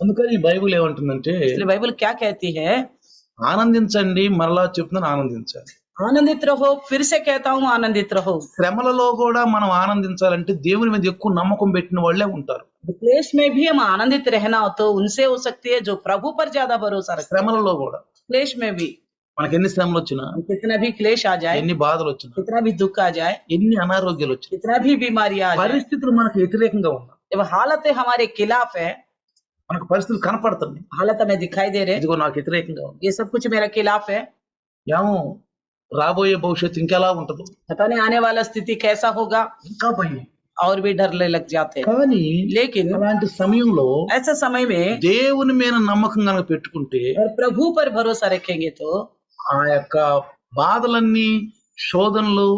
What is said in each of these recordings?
అందుకని ఈ బైబిల్ ఏమంటుందంటే इसलिए बाइबल क्या कहती है, ఆనందించండి, మరలా చెప్తున్నాను ఆనందించాలి. आनंदित रहो, फिर से कहता हूँ आनंदित रहो। శ్రమలలో కూడా మనం ఆనందించాలంటే దేవుని మీద ఎక్కువ నమ్మకం పెట్టిన వాళ్ళే ఉంటారు. क्लेश में भी हम आनंदित रहना हो तो उनसे हो सकती है जो प्रभु पर ज्यादा भरोसा रखते हैं। శ్రమలలో కూడా क्लेश में भी మనకి ఎన్ని శ్రమలు వచ్చినా, कितना भी क्लेश आ जाए, ఎన్ని బాధలు వచ్చినా, कितना भी दुख आ जाए, ఎన్ని అనారోగ్యాలు వచ్చినా, कितना भी बीमारी आ जाए, పరిస్థితులు మనకు వ్యతిరేకంగా ఉన్నా, जब हालतें हमारे खिलाफ है, మనకు పరిస్థితులు కనపడుతుంది, हालत हमें दिखाई दे रहे, ఇదిగో నాకు వ్యతిరేకంగా ఉంది, ये सब कुछ मेरा खिलाफ है, ఏమో రాబోయే భవిష్యత్తు ఇంకెలా ఉంటుందో, पता नहीं आने वाला स्थिति कैसा होगा, ఇంకా భయం. और भी डरने लग जाते हैं। కానీ लेकिन అలాంటి సమయంలో ऐसा समय में దేవుని మీద నమ్మకం కనుక పెట్టుకుంటే अगर प्रभु पर भरोसा रखेंगे तो ఆ యొక్క బాధలన్నీ, శోధనలు,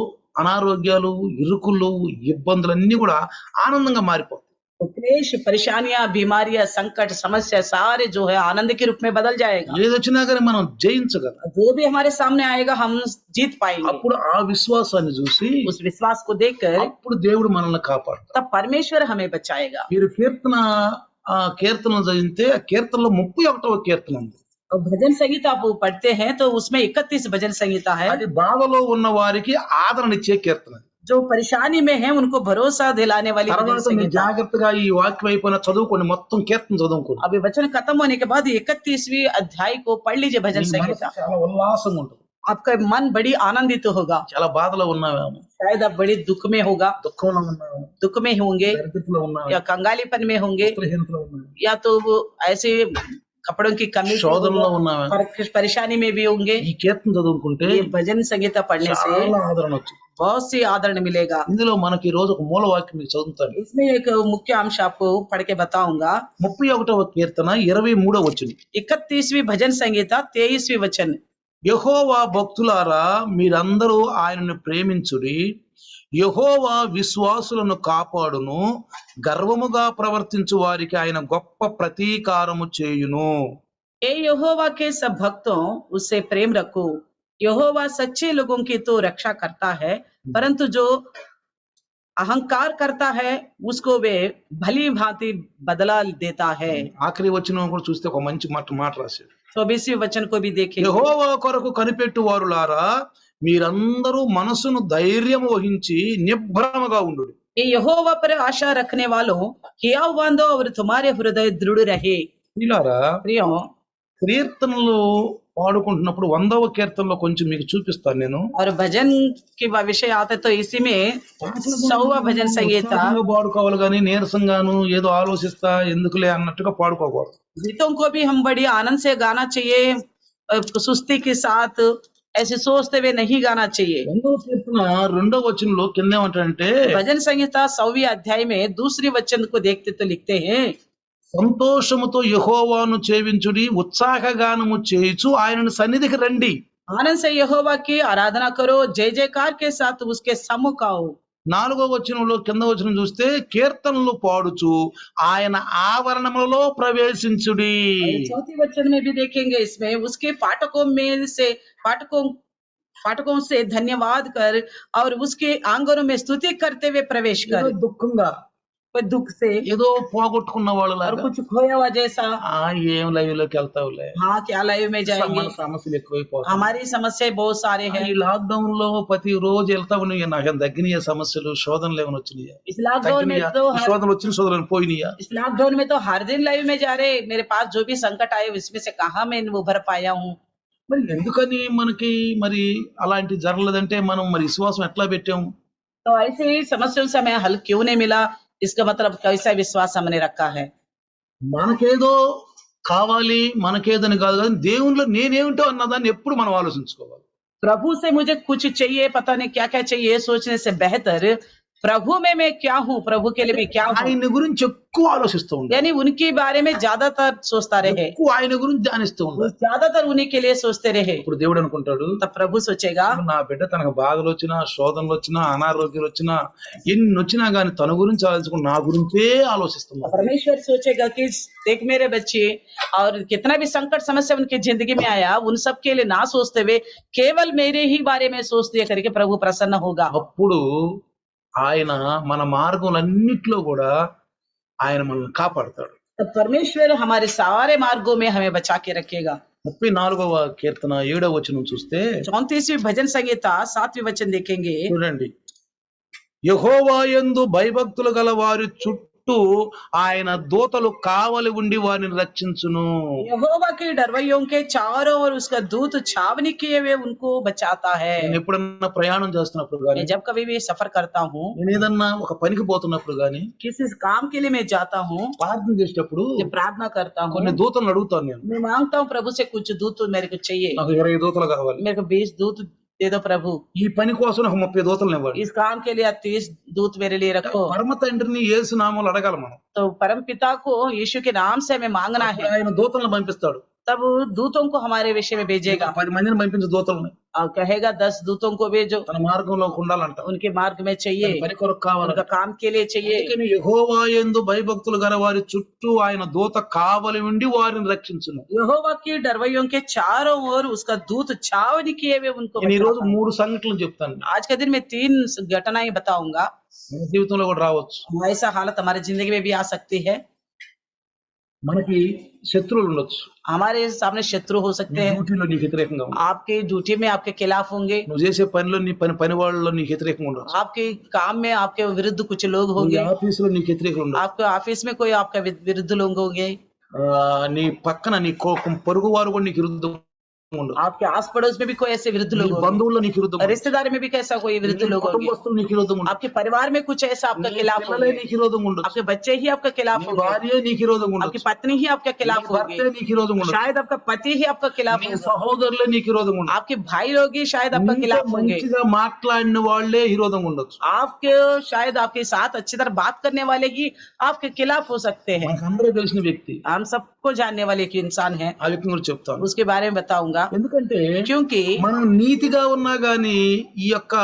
అనారోగ్యాలు, ఇరుకులు, ఇబ్బందులన్నీ కూడా ఆనందంగా మారిపోతాయి. क्लेश, परेशानियां, बीमारियां, संकट, समस्या सारे जो है आनंद के रूप में बदल जाएगा। ఏదొచ్చినా కానీ మనం జయించగలం. जो भी हमारे सामने आएगा हम जीत पाएंगे। అప్పుడు ఆ విశ్వాసాన్ని చూసి उस विश्वास को देखकर అప్పుడు దేవుడు మనల్ని కాపాడుతాడు. तब परमेश्वर हमें बचाएगा। మీరు కీర్తనలు చదివితే ఆ కీర్తనలో 31వ కీర్తన ఉంది. और भजन संगीता आप पढ़ते हैं तो उसमें 31 भजन संगीता है। అది బాధలో ఉన్న వారికి ఆదరణ ఇచ్చే కీర్తన. जो परेशानी में है उनको भरोसा दिलाने वाली भजन తర్వాత మీరు संगीता। జాగ్రత్తగా ఈ వాక్యం అయిపోయిన చదువుకోండి, మొత్తం కీర్తన చదువుకోండి. अभी वचन खत्म होने के बाद 31वीं अध्याय को पढ़ लीजिए भजन మీ संगीता। మనసు చాలా ఉల్లాసంగా ఉంటుంది. आपका मन बड़ी आनंदित होगा। చాలా బాధలో ఉన్నావేమో, शायद आप बड़ी दुख में होगा, దుఃఖంలో ఉన్నావేమో, दुख में होंगे దరిద్రతలో ఉన్నావేమో, या कंगालीपन में होंगे వస్త్రహీనతలో ఉన్నావేమో, या तो वो ऐसे कपड़ों की कमी से శోధనలో होगा, ఉన్నావేమో. परेशानी में भी होंगे। ఈ కీర్తన చదువుకుంటే ये भजन संगीता पढ़ने से చాలా ఆదరణ వచ్చింది. बहुत सी आदरण मिलेगा। ఇందులో మనకి ఈ రోజు ఒక మూల వాక్యం మీకు చదువుతాను. इसमें एक मुख्य अंश आपको पढ़ के बताऊंगा। 31వ కీర్తన 23వ వచనం. 31वीं भजन संगीता 23वीं वचन। యెహోవా భక్తులారా మీరందరూ ఆయనను ప్రేమించుడి, యెహోవా విశ్వాసులను కాపాడును, గర్వముగా ప్రవర్తించు వారికి ఆయన గొప్ప ప్రతీకారము చేయును. ए यहोवा के सब भक्तों उससे प्रेम रखो, यहोवा सच्चे लोगों की तो रक्षा करता है, परंतु जो अहंकार करता है उसको वे भली भांति बदला देता है। ఆఖరి వచనం కూడా చూస్తే ఒక మంచి మాట రాశాడు. 24वें वचन को भी देखेंगे। యెహోవా కొరకు కనిపెట్టు వారులారా మీరందరూ మనసును ధైర్యం వహించి నిబ్బరముగా ఉండుడి. ये यहोवा पर आशा रखने वालों हियाव बांधो और तुम्हारे हृदय दृढ़ रहे। ప్రియులారా, प्रियो, కీర్తనలు పాడుకుంటున్నప్పుడు 100వ కీర్తనలో కొంచెం మీకు చూపిస్తాను నేను. और भजन के विषय आते तो इसी में 100वां भजन संगीता। ఉత్సాహంగా పాడుకోవాలి కానీ నీరసంగాను ఏదో ఆలోచిస్తా ఎందుకులే అన్నట్టుగా పాడుకోకూడదు. गीतों को भी हम बड़ी आनंद से गाना चाहिए, सुस्ती के साथ ऐसे सोचते हुए नहीं गाना चाहिए। 100వ కీర్తన 2వ వచనంలో కింద ఏమంటాడంటే भजन संहिता 100वीं अध्याय में दूसरी वचन को देखते तो लिखते हैं, సంతోషముతో యెహోవాను సేవించుడి, ఉత్సాహగానము చేయుచు ఆయనను సన్నిధికి రండి. आनंद से यहोवा की आराधना करो, जय जयकार के साथ उसके सम्मुख आओ। 4వ వచనంలో కింద వచనం చూస్తే కీర్తనలు పాడుచు ఆయన ఆవరణములలో ప్రవేశించుడి. चौथी वचन में भी देखेंगे, इसमें उसके फाटकों से धन्यवाद कर और उसके आंगनों में स्तुति करते हुए प्रवेश कर। ఏదో దుఃఖంగా, कोई दुख से ఏదో పోగొట్టుకున్న और వాళ్ళలాగా कुछ खोया हुआ जैसा, ఏం లైవ్ లోకి వెళ్తావులే, हाँ क्या लाइव में जाएंगे, మన సమస్యలు ఎక్కువైపోతాయి. हमारी समस्याएं बहुत सारे हैं। ఈ లాక్డౌన్ లో ప్రతి రోజు వెళ్తా ఉన్నాయి, నాకు తగ్గినాయా సమస్యలు, శోధనలు ఏమైనా వచ్చినాయా, इस लॉकडाउन में तो శోధనలు వచ్చిన శోధనలు పోయినాయా? इस लॉकडाउन में तो हर दिन लाइव में जा रहे, मेरे पास जो भी संकट आए उसमें से कहाँ मैं उभर पाया हूँ। మరి ఎందుకని మనకి మరి అలాంటి జరగలేదంటే మనం మరి విశ్వాసం ఎట్లా పెట్టాము? तो ऐसे ही समस्याओं से हमें हल क्यों नहीं मिला, इसका मतलब कैसा विश्वास हमने रखा है। మనకేదో కావాలి, మనకేదని కాదు కానీ దేవునిలో నేనేమిటో అన్నదాన్ని ఎప్పుడు మనం ఆలోచించుకోవాలి. प्रभु से मुझे कुछ चाहिए, पता नहीं क्या क्या चाहिए, सोचने से बेहतर प्रभु में मैं क्या हूँ, प्रभु के लिए भी क्या हूँ, ఆయన గురించి ఎక్కువ ఆలోచిస్తూ ఉండాలి, यानी उनके बारे में ज्यादातर सोचता रहे, ఎక్కువ ఆయన గురించి ధ్యానిస్తూ ఉండాలి. ज्यादातर उन्हीं के लिए सोचते रहे। ఇప్పుడు దేవుడు అనుకుంటాడు, तब प्रभु सोचेगा, నా బిడ్డ తనకు బాధలు వచ్చినా, శోధనలు వచ్చినా, అనారోగ్యాలు వచ్చినా, ఎన్ని వచ్చినా గానీ తన గురించి ఆలోచించుకుని నా గురించే ఆలోచిస్తున్నాడు. परमेश्वर सोचेगा कि देख मेरे बच्चे, और कितना भी संकट समस्या उनकी जिंदगी में आया उन सब के लिए ना सोचते हुए केवल मेरे ही बारे में सोच दिया करके प्रभु प्रसन्न होगा। అప్పుడు ఆయన మన మార్గములన్నిట్లో కూడా ఆయన మనల్ని కాపాడతాడు. तो परमेश्वर हमारे सारे मार्गों में हमें बचा के रखेगा। 34వ కీర్తన 7వ వచనం చూస్తే 34वीं भजन संहिता 7वें वचन देखेंगे। చూడండి, యెహోవా యందు భయభక్తులు గల వారి చుట్టూ ఆయన దూతలు కావలి ఉండి వారిని రక్షించును. यहोवा के डरवैयों के चारों ओर उसका दूत छावनी किए हुए उनको बचाता है। నేను ఎప్పుడన్నా ప్రయాణం చేస్తున్నప్పుడు గాని, मैं जब कभी भी सफर करता हूँ, నేను ఏదన్నా ఒక పనికి పోతున్నప్పుడు గాని, किसी काम के लिए मैं जाता हूँ, ప్రార్థన చేసేటప్పుడు मैं प्रार्थना करता हूँ, కొన్ని దూతలను అడుగుతాను. నేను मैं मांगता हूँ प्रभु से कुछ दूत मेरे को चाहिए, నాకు 20 దూతలు కావాలి, मेरे को 20 दूत दे दो प्रभु, ఈ పని కోసం నాకు 30 దూతలను ఇవ్వండి. इस काम के लिए आप 30 दूत मेरे लिए रखो। పరమ తండ్రిని యేసు నామములో అడగాలి మనం. तो परम पिता को यीशु के नाम से हमें मांगना है, ఆయన దూతలను పంపిస్తాడు. तब दूतों को हमारे विषय में भेजेगा 10 మందిని పంపించే దూతల్ని और कहेगा 10 दूतों को भेजो, తన మార్గంలో ఉండాలంట. उनके मार्ग में चाहिए, తన పని కొరకు కావాలి. उनका काम के लिए चाहिए। అందుకని యెహోవా యందు భయభక్తులు గల వారి చుట్టూ ఆయన దూత కావలి ఉండి వారిని రక్షించును. यहोवा की डरवैयों के चारों ओर उसका दूत छावनी किए हुए उनको నేను ఈ రోజు बचाता है। 3 సంఘటనలు చెప్తాను. आज के दिन में 3 घटनाएं बताऊंगा। మన జీవితంలో కూడా రావచ్చు. ऐसा हालत हमारी जिंदगी में भी आ सकती है। మనకి శత్రువులు ఉండొచ్చు. हमारे सामने शत्रु हो सकते हैं, డ్యూటీలో నీకు వ్యతిరేకంగా ఉండొచ్చు. आपके ड्यूटी में आपके खिलाफ होंगे, నువ్వు చేసే పనిలో నీ పని వాళ్ళలో నీకు వ్యతిరేకంగా ఉండొచ్చు. आपके काम में आपके विरुद्ध कुछ लोग నీ होंगे, ఆఫీసులో నీకు వ్యతిరేకంగా ఉండొచ్చు. आपके ऑफिस में कोई आपका विरुद्ध लोग होंगे, నీ పక్కన నీ పొరుగు వారు కూడా నీకు విరుద్ధంగా ఉండొచ్చు. आपके आस पड़ोस में भी कोई ऐसे विरुद्ध నీ लोग होंगे, బంధువుల్లో నీకు విరుద్ధంగా ఉండొచ్చు. रिश्तेदारी में भी कैसा कोई विरुद्ध నీ लोग होंगे, కుటుంబస్తులు నీకు విరోధంగా ఉండొచ్చు. आपके परिवार में कुछ ऐसा आपका నీ खिलाफ పిల్లలే होंगे, నీకు విరోధంగా ఉండొచ్చు. आपके बच्चे ही आपका खिलाफ నీ होंगे, భార్యే నీకు విరోధంగా आपकी ఉండొచ్చు. पत्नी ही आपके खिलाफ నీ భర్తే होगी, నీకు విరోధంగా ఉండొచ్చు. शायद आपका पति ही आपका खिलाफ నీ होगा, సహోదరులే నీకు విరోధంగా ఉండొచ్చు. आपके भाई लोग ही शायद आपका నీతో खिलाफ होंगे, మంచిగా మాట్లాడిన వాళ్ళే విరోధంగా ఉండొచ్చు. आपके शायद आपके साथ अच्छी तरह बात करने वाले ही आपके खिलाफ हो सकते हैं। మనకందరూ తెలిసిన వ్యక్తి, हम सबको जानने वाले एक इंसान है, ఆ వ్యక్తి గురించి చెప్తాను. उसके बारे में बताऊंगा। ఎందుకంటే क्योंकि మనం నీతిగా ఉన్నా గానీ ఈ యొక్క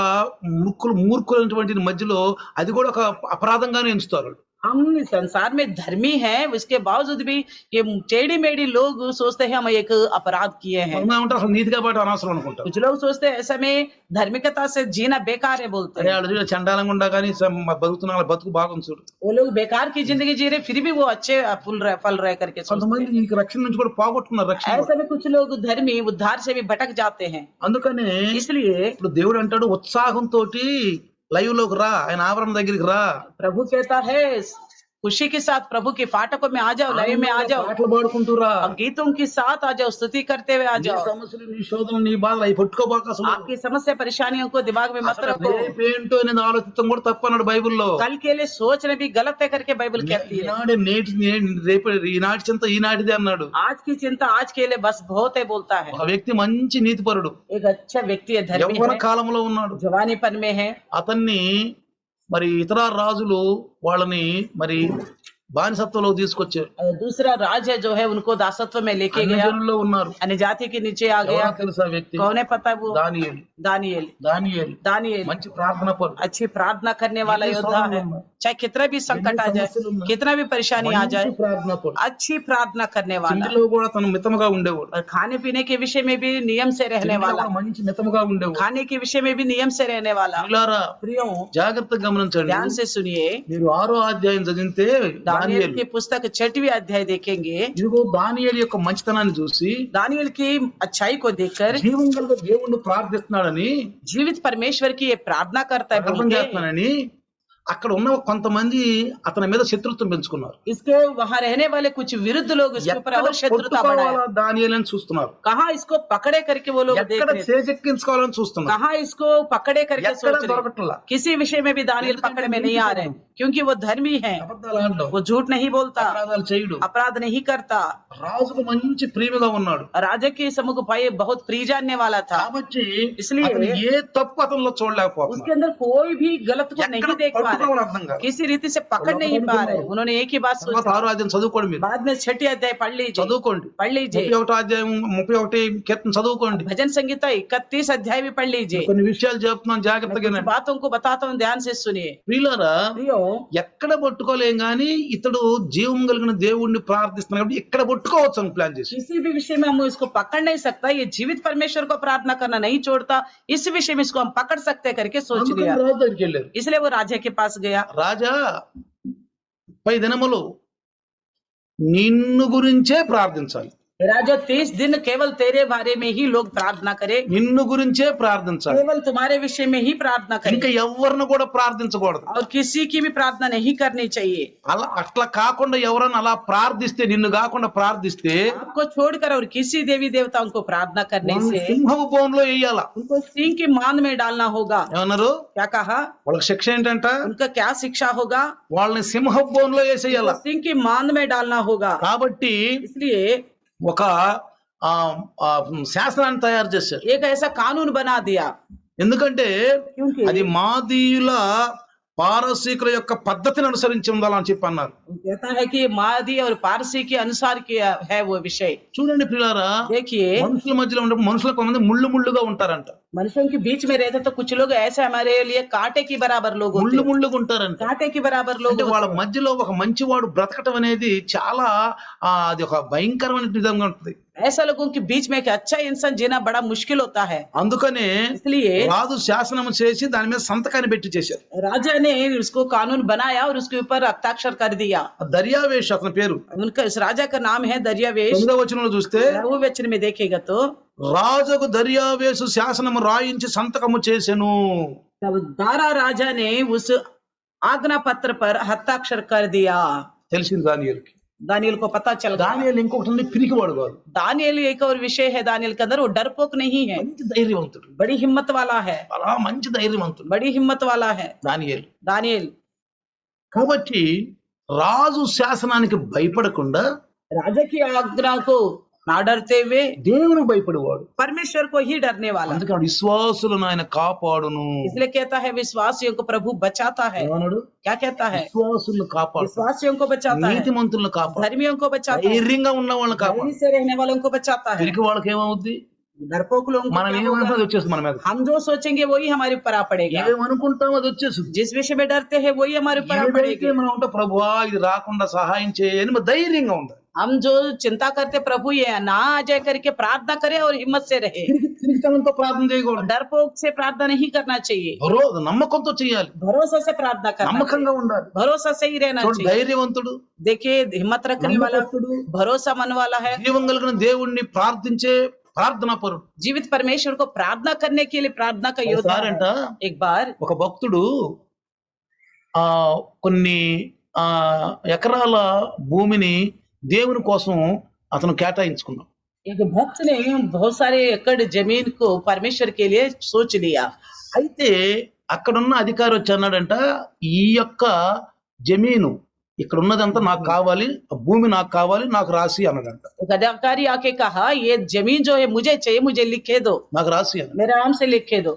మూర్ఖులైనటువంటి మధ్యలో అది కూడా ఒక అపరాధంగానే ఎంచుతారు. हम इस संसार में धर्मी हैं, उसके बावजूद भी ये टेढ़ी मेढ़ी लोग सोचते हैं हम एक अपराध किए हैं। ఉంటే అసలు నీతిగా పాటు అనవసరం అనుకుంటారు. कुछ लोग सोचते हैं ऐसे में धार्मिकता से जीना बेकार है बोलते అరే हैं। వాళ్ళు చూడ చండాలంగా ఉండా కానీ బతుకుతున్న వాళ్ళ బతుకు బాగుంది చూడు. वो लोग बेकार की जिंदगी जी रहे फिर भी वो अच्छे फल रह करके सोचते కొంతమంది हैं। నీకు రక్షణ నుంచి కూడా పోగొట్టుకున్నారు రక్షణ. ऐसे में कुछ लोग धर्मी उद्धार से भी भटक जाते हैं। అందుకనే इसलिए ఇప్పుడు దేవుడు అంటాడు ఉత్సాహంతో లైవ్ లోకి రా, ఆయన ఆవరణ దగ్గరికి రా, प्रभु कहता है खुशी के साथ प्रभु के फाटकों में आ जाओ, लाइन में आ जाओ, పాటలు పాడుకుంటూ రా. और गीतों के साथ आ जाओ, स्तुति करते हुए आ నీ जाओ। సమస్యలు నీ శోధనలు నీ బాధలు అవి పట్టుకోబాక. అసలు आपकी समस्या परेशानियों को दिमाग में मत रखो, రేపేంటో నేను ఆలోచించడం కూడా తప్పు అన్నాడు బైబిల్లో. कल के लिए सोचना भी गलत है करके बाइबल कहती है। ఈనాడే రేపు ఈనాటి చింత ఈనాటిదే అన్నాడు. आज की चिंता आज के लिए बस बहुत है बोलता है। ఒక వ్యక్తి మంచి నీతిపరుడు, एक अच्छा व्यक्ति है, धर्मी యవ్వన है, కాలంలో ఉన్నాడు. जवानीपन में है। అతన్ని మరి ఇతర రాజులు వాళ్ళని మరి బానిసత్వంలో తీసుకొచ్చారు. और दूसरा राज है जो है उनको दासत्व में लेके అన్ని गया, జనుల్లో ఉన్నారు. अन्य जाति के नीचे आ गया। ఎవరో తెలుసా వ్యక్తి? कौन है पता है वो? దానియేలు. दानिएल। దానియేలు दानिएल మంచి ప్రార్థన పరుడు. अच्छी प्रार्थना करने वाला कितनी योद्धा है, शोधन है। चाहे कितना भी संकट आ जाए, कितना भी परेशानी आ जाए, మంచి ప్రార్థన పరుడు. अच्छी प्रार्थना करने वाला, ఇంటిలో కూడా తను మితముగా ఉండేవాడు. और खाने पीने के विषय में भी नियम से रहने ఇంటిలో वाला, కూడా మంచి మితముగా ఉండేవాడు. खाने के विषय में भी नियम से रहने वाला। పిల్లారా प्रियो జాగ్రత్తగా గమనించండి. ध्यान से सुनिए, మీరు 6వ అధ్యాయం చదివితే दानिएल దానియేలు की पुस्तक 6वीं अध्याय देखेंगे। ఇదిగో దానియేలు యొక్క మంచితనాన్ని చూసి दानिएल की अच्छाई को देखकर జీవం గల దేవుణ్ణి ప్రార్థిస్తున్నాడని, जीवित परमेश्वर की ये प्रार्थना करता है ప్రార్థన बोल के చేస్తున్నానని అక్కడ ఉన్న కొంతమంది అతని మీద శత్రుత్వం పెంచుకున్నారు. इसके वहां रहने वाले कुछ विरुद्ध लोग इसके ऊपर और शत्रुता बढ़ाया। దానియేలని చూస్తున్నారు. कहाँ इसको पकड़े करके वो लोग देख ఎక్కడ रहे थे, చేజెక్కించుకోవాలని చూస్తున్నారు. कहाँ इसको पकड़े करके ఎక్కడ सोच रहे, దొరకట్లా. किसी विषय में भी दानिएल पकड़ में नहीं आ रहे, क्योंकि वो धर्मी है, అబద్ధాలు ఆడడం, वो झूठ नहीं बोलता, అపరాధాలు చేయడు, अपराध नहीं करता, రాజుకు మంచి ప్రియముగా ఉన్నాడు. राजा के सम्मुख भाई बहुत प्रिय जानने वाला था। కాబట్టి इसलिए అతను ఏ తప్పు అతనిలో చూడలేకపోతున్నాడు. उसके अंदर कोई भी गलत को नहीं ఎక్కడ देख पा పట్టుకోవాలో रहे, అర్థం కాదు. किसी रीति से पकड़ नहीं पा रहे। उन्होंने एक ही बात తర్వాత सोची, 6వ అధ్యాయం చదువుకోండి. మీరు बाद में 6वीं अध्याय पढ़ लीजिए, చదువుకోండి. पढ़ लीजिए, 31వ అధ్యాయం 31 కీర్తన చదువుకోండి. भजन संगीता 31 अध्याय भी पढ़ लीजिए। కొన్ని విషయాలు చెప్తున్నాను मैं జాగ్రత్తగా. कुछ बातों को बताता हूँ, ध्यान से सुनिए। ప్రియులారా प्रियो ఎక్కడ పట్టుకోలేం గాని ఇతడు జీవం కలిగిన దేవుణ్ణి ప్రార్థిస్తున్నాడు కాబట్టి ఎక్కడ పట్టుకోవచ్చు అని ప్లాన్ చేసి किसी भी विषय में हम इसको पकड़ नहीं सकता, ये जीवित परमेश्वर को प्रार्थना करना नहीं छोड़ता, इस विषय में इसको हम पकड़ सकते करके सोच అందుకని लिया। రాజు దగ్గరికి వెళ్ళారు. इसलिए वो राजा के पास गया। రాజా 30 దినములు నిన్ను గురించే ప్రార్థించాలి. मेरा जो 30 दिन केवल तेरे बारे में ही लोग प्रार्थना करें, నిన్ను గురించే ప్రార్థించాలి. केवल तुम्हारे विषय में ही प्रार्थना करें ఇంకా ఎవరిని కూడా ప్రార్థించకూడదు. और किसी की भी प्रार्थना नहीं करनी चाहिए। అట్లా కాకుండా ఎవరన్నా అలా ప్రార్థిస్తే, నిన్ను కాకుండా ప్రార్థిస్తే आपको छोड़कर और किसी देवी देवताओं को प्रार्थना करने से సింహపు బోన్లో వేయాల. उनको सिंह की मान में डालना होगा। ఏమన్నారు? क्या कहा? వాళ్ళకి శిక్ష ఏంటంట? उनका क्या शिक्षा होगा? వాళ్ళని సింహపు బోన్లో వేసేయాల. उनको सिंह की मान में डालना होगा। కాబట్టి इसलिए ఒక శాసనాన్ని తయారు చేశారు. एक ऐसा कानून बना दिया, ఎందుకంటే क्योंकि అది మాదీయుల పారసీకుల యొక్క పద్ధతిని అనుసరించి ఉండాలని చెప్పి అన్నారు. कहता है कि मादी और पारसी के अनुसार किया है वो विषय। చూడండి ప్రియులారా, देखिए, మనుషుల మధ్యలో ఉండే మనుషులకు కొంతమంది ముళ్ళుగా ఉంటారంట. मनुष्यों के बीच में रहते तो कुछ लोग ऐसे हमारे लिए कांटे की बराबर लोग होते हैं, ముళ్ళుగా ఉంటారంట. कांटे की बराबर लोग అంటే होते వాళ్ళ మధ్యలో ఒక మంచివాడు బ్రతకటం అనేది చాలా అది ఒక భయంకరమైన విధంగా ఉంటుంది. हैं। ऐसा लोगों के बीच में एक अच्छा इंसान जीना बड़ा मुश्किल होता है। అందుకనే इसलिए రాజు శాసనం చేసి దాని మీద సంతకాన్ని పెట్టి చేశారు. राजा ने उसको कानून बनाया और उसके ऊपर हस्ताक्षर कर दिया। దర్యావేషు అతని పేరు. उनका इस राजा का नाम है दर्यावेश। 9వ వచనంలో చూస్తే, 9वें वचन में देखेगा तो రాజుకు దర్యావేషు శాసనము రాయించి సంతకము చేసెను. तब दारा राजा ने उस आज्ञा पत्र पर हस्ताक्षर कर दिया। తెలిసింది దానియేలుకి. दानियल को पता चल गया। దానియేలు ఇంకొకటి ఉంది, పిరికివాడు కాదు. दानियल एक और विषय है, दानियल के अंदर वो डरपोक नहीं है, మంచి ధైర్యవంతుడు, बड़ी हिम्मत वाला है, అలా మంచి ధైర్యవంతుడు बड़ी हिम्मत वाला है దానియేలు. दानियल। కాబట్టి రాజు శాసనానికి భయపడకుండా राजा की आज्ञा को ना डरते हुए దేవునికి భయపడేవాడు. परमेश्वर को ही डरने वाला। అందుకే వాడు విశ్వాసులను ఆయన కాపాడును. इसलिए कहता है विश्वासियों को प्रभु बचाता है। ఏమన్నాడు? क्या कहता है? విశ్వాసులను కాపాడు, विश्वासियों को बचाता है, నీతిమంతులను కాపాడు, धर्मियों को बचाता है, ధైర్యంగా ఉన్న వాళ్ళని కాపాడు. धैर्य से रहने वालों को बचाता है। పిరికి వాళ్ళకి ఏమవుద్ది? डरपोक लोगों को మనం क्या ఏమనుకుంటే होगा? అది వచ్చేస్తుంది మన మీద. हम जो सोचेंगे वही हमारे ऊपर आ पड़ेगा, ఏమనుకుంటామో అది వచ్చేస్తుంది. जिस विषय में डरते हैं वही हमारे ऊपर आ ఏదైతే पड़ेगा। మనం ఉంటే ప్రభువా ఇది రాకుండా సహాయం చేయని మన ధైర్యంగా ఉండాలి. हम जो चिंता करते प्रभु ये ना आ जाए करके प्रार्थना करें और हिम्मत से रहे। తిరిగితనంతో ప్రార్థన చేయకూడదు. डरपोक से प्रार्थना नहीं करना चाहिए, నమ్మకంతో చేయాలి, भरोसा से प्रार्थना करना चाहिए, నమ్మకంగా ఉండాలి. भरोसा से ही रहना చూడు, चाहिए। ధైర్యవంతుడు, देखिए हिम्मत रखने वाला, నమ్మకస్తుడు, भरोसा मन वाला है, జీవం కలిగిన దేవుణ్ణి ప్రార్థించే ప్రార్థనా పరుడు. जीवित परमेश्वर को प्रार्थना करने के लिए प्रार्थना का योद्धा ఒకసారంట है। एक बार ఒక భక్తుడు కొన్ని ఎకరాల భూమిని దేవుని కోసం అతను కేటాయించుకున్నాడు. एक भक्त ने बहुत सारे एकड़ जमीन को परमेश्वर के लिए सोच लिया। అయితే అక్కడున్న అధికారి వచ్చి అన్నాడంట, ఈ యొక్క జమీను ఇక్కడ ఉన్నదంతా నాకు కావాలి, ఆ భూమి నాకు కావాలి, నాకు రాసి అన్నాడంట. एक अधिकारी आके कहा ये जमीन जो है मुझे चाहिए, मुझे लिखे दो, నాకు రాసి అన్నాడు. मेरे नाम से लिखे दो।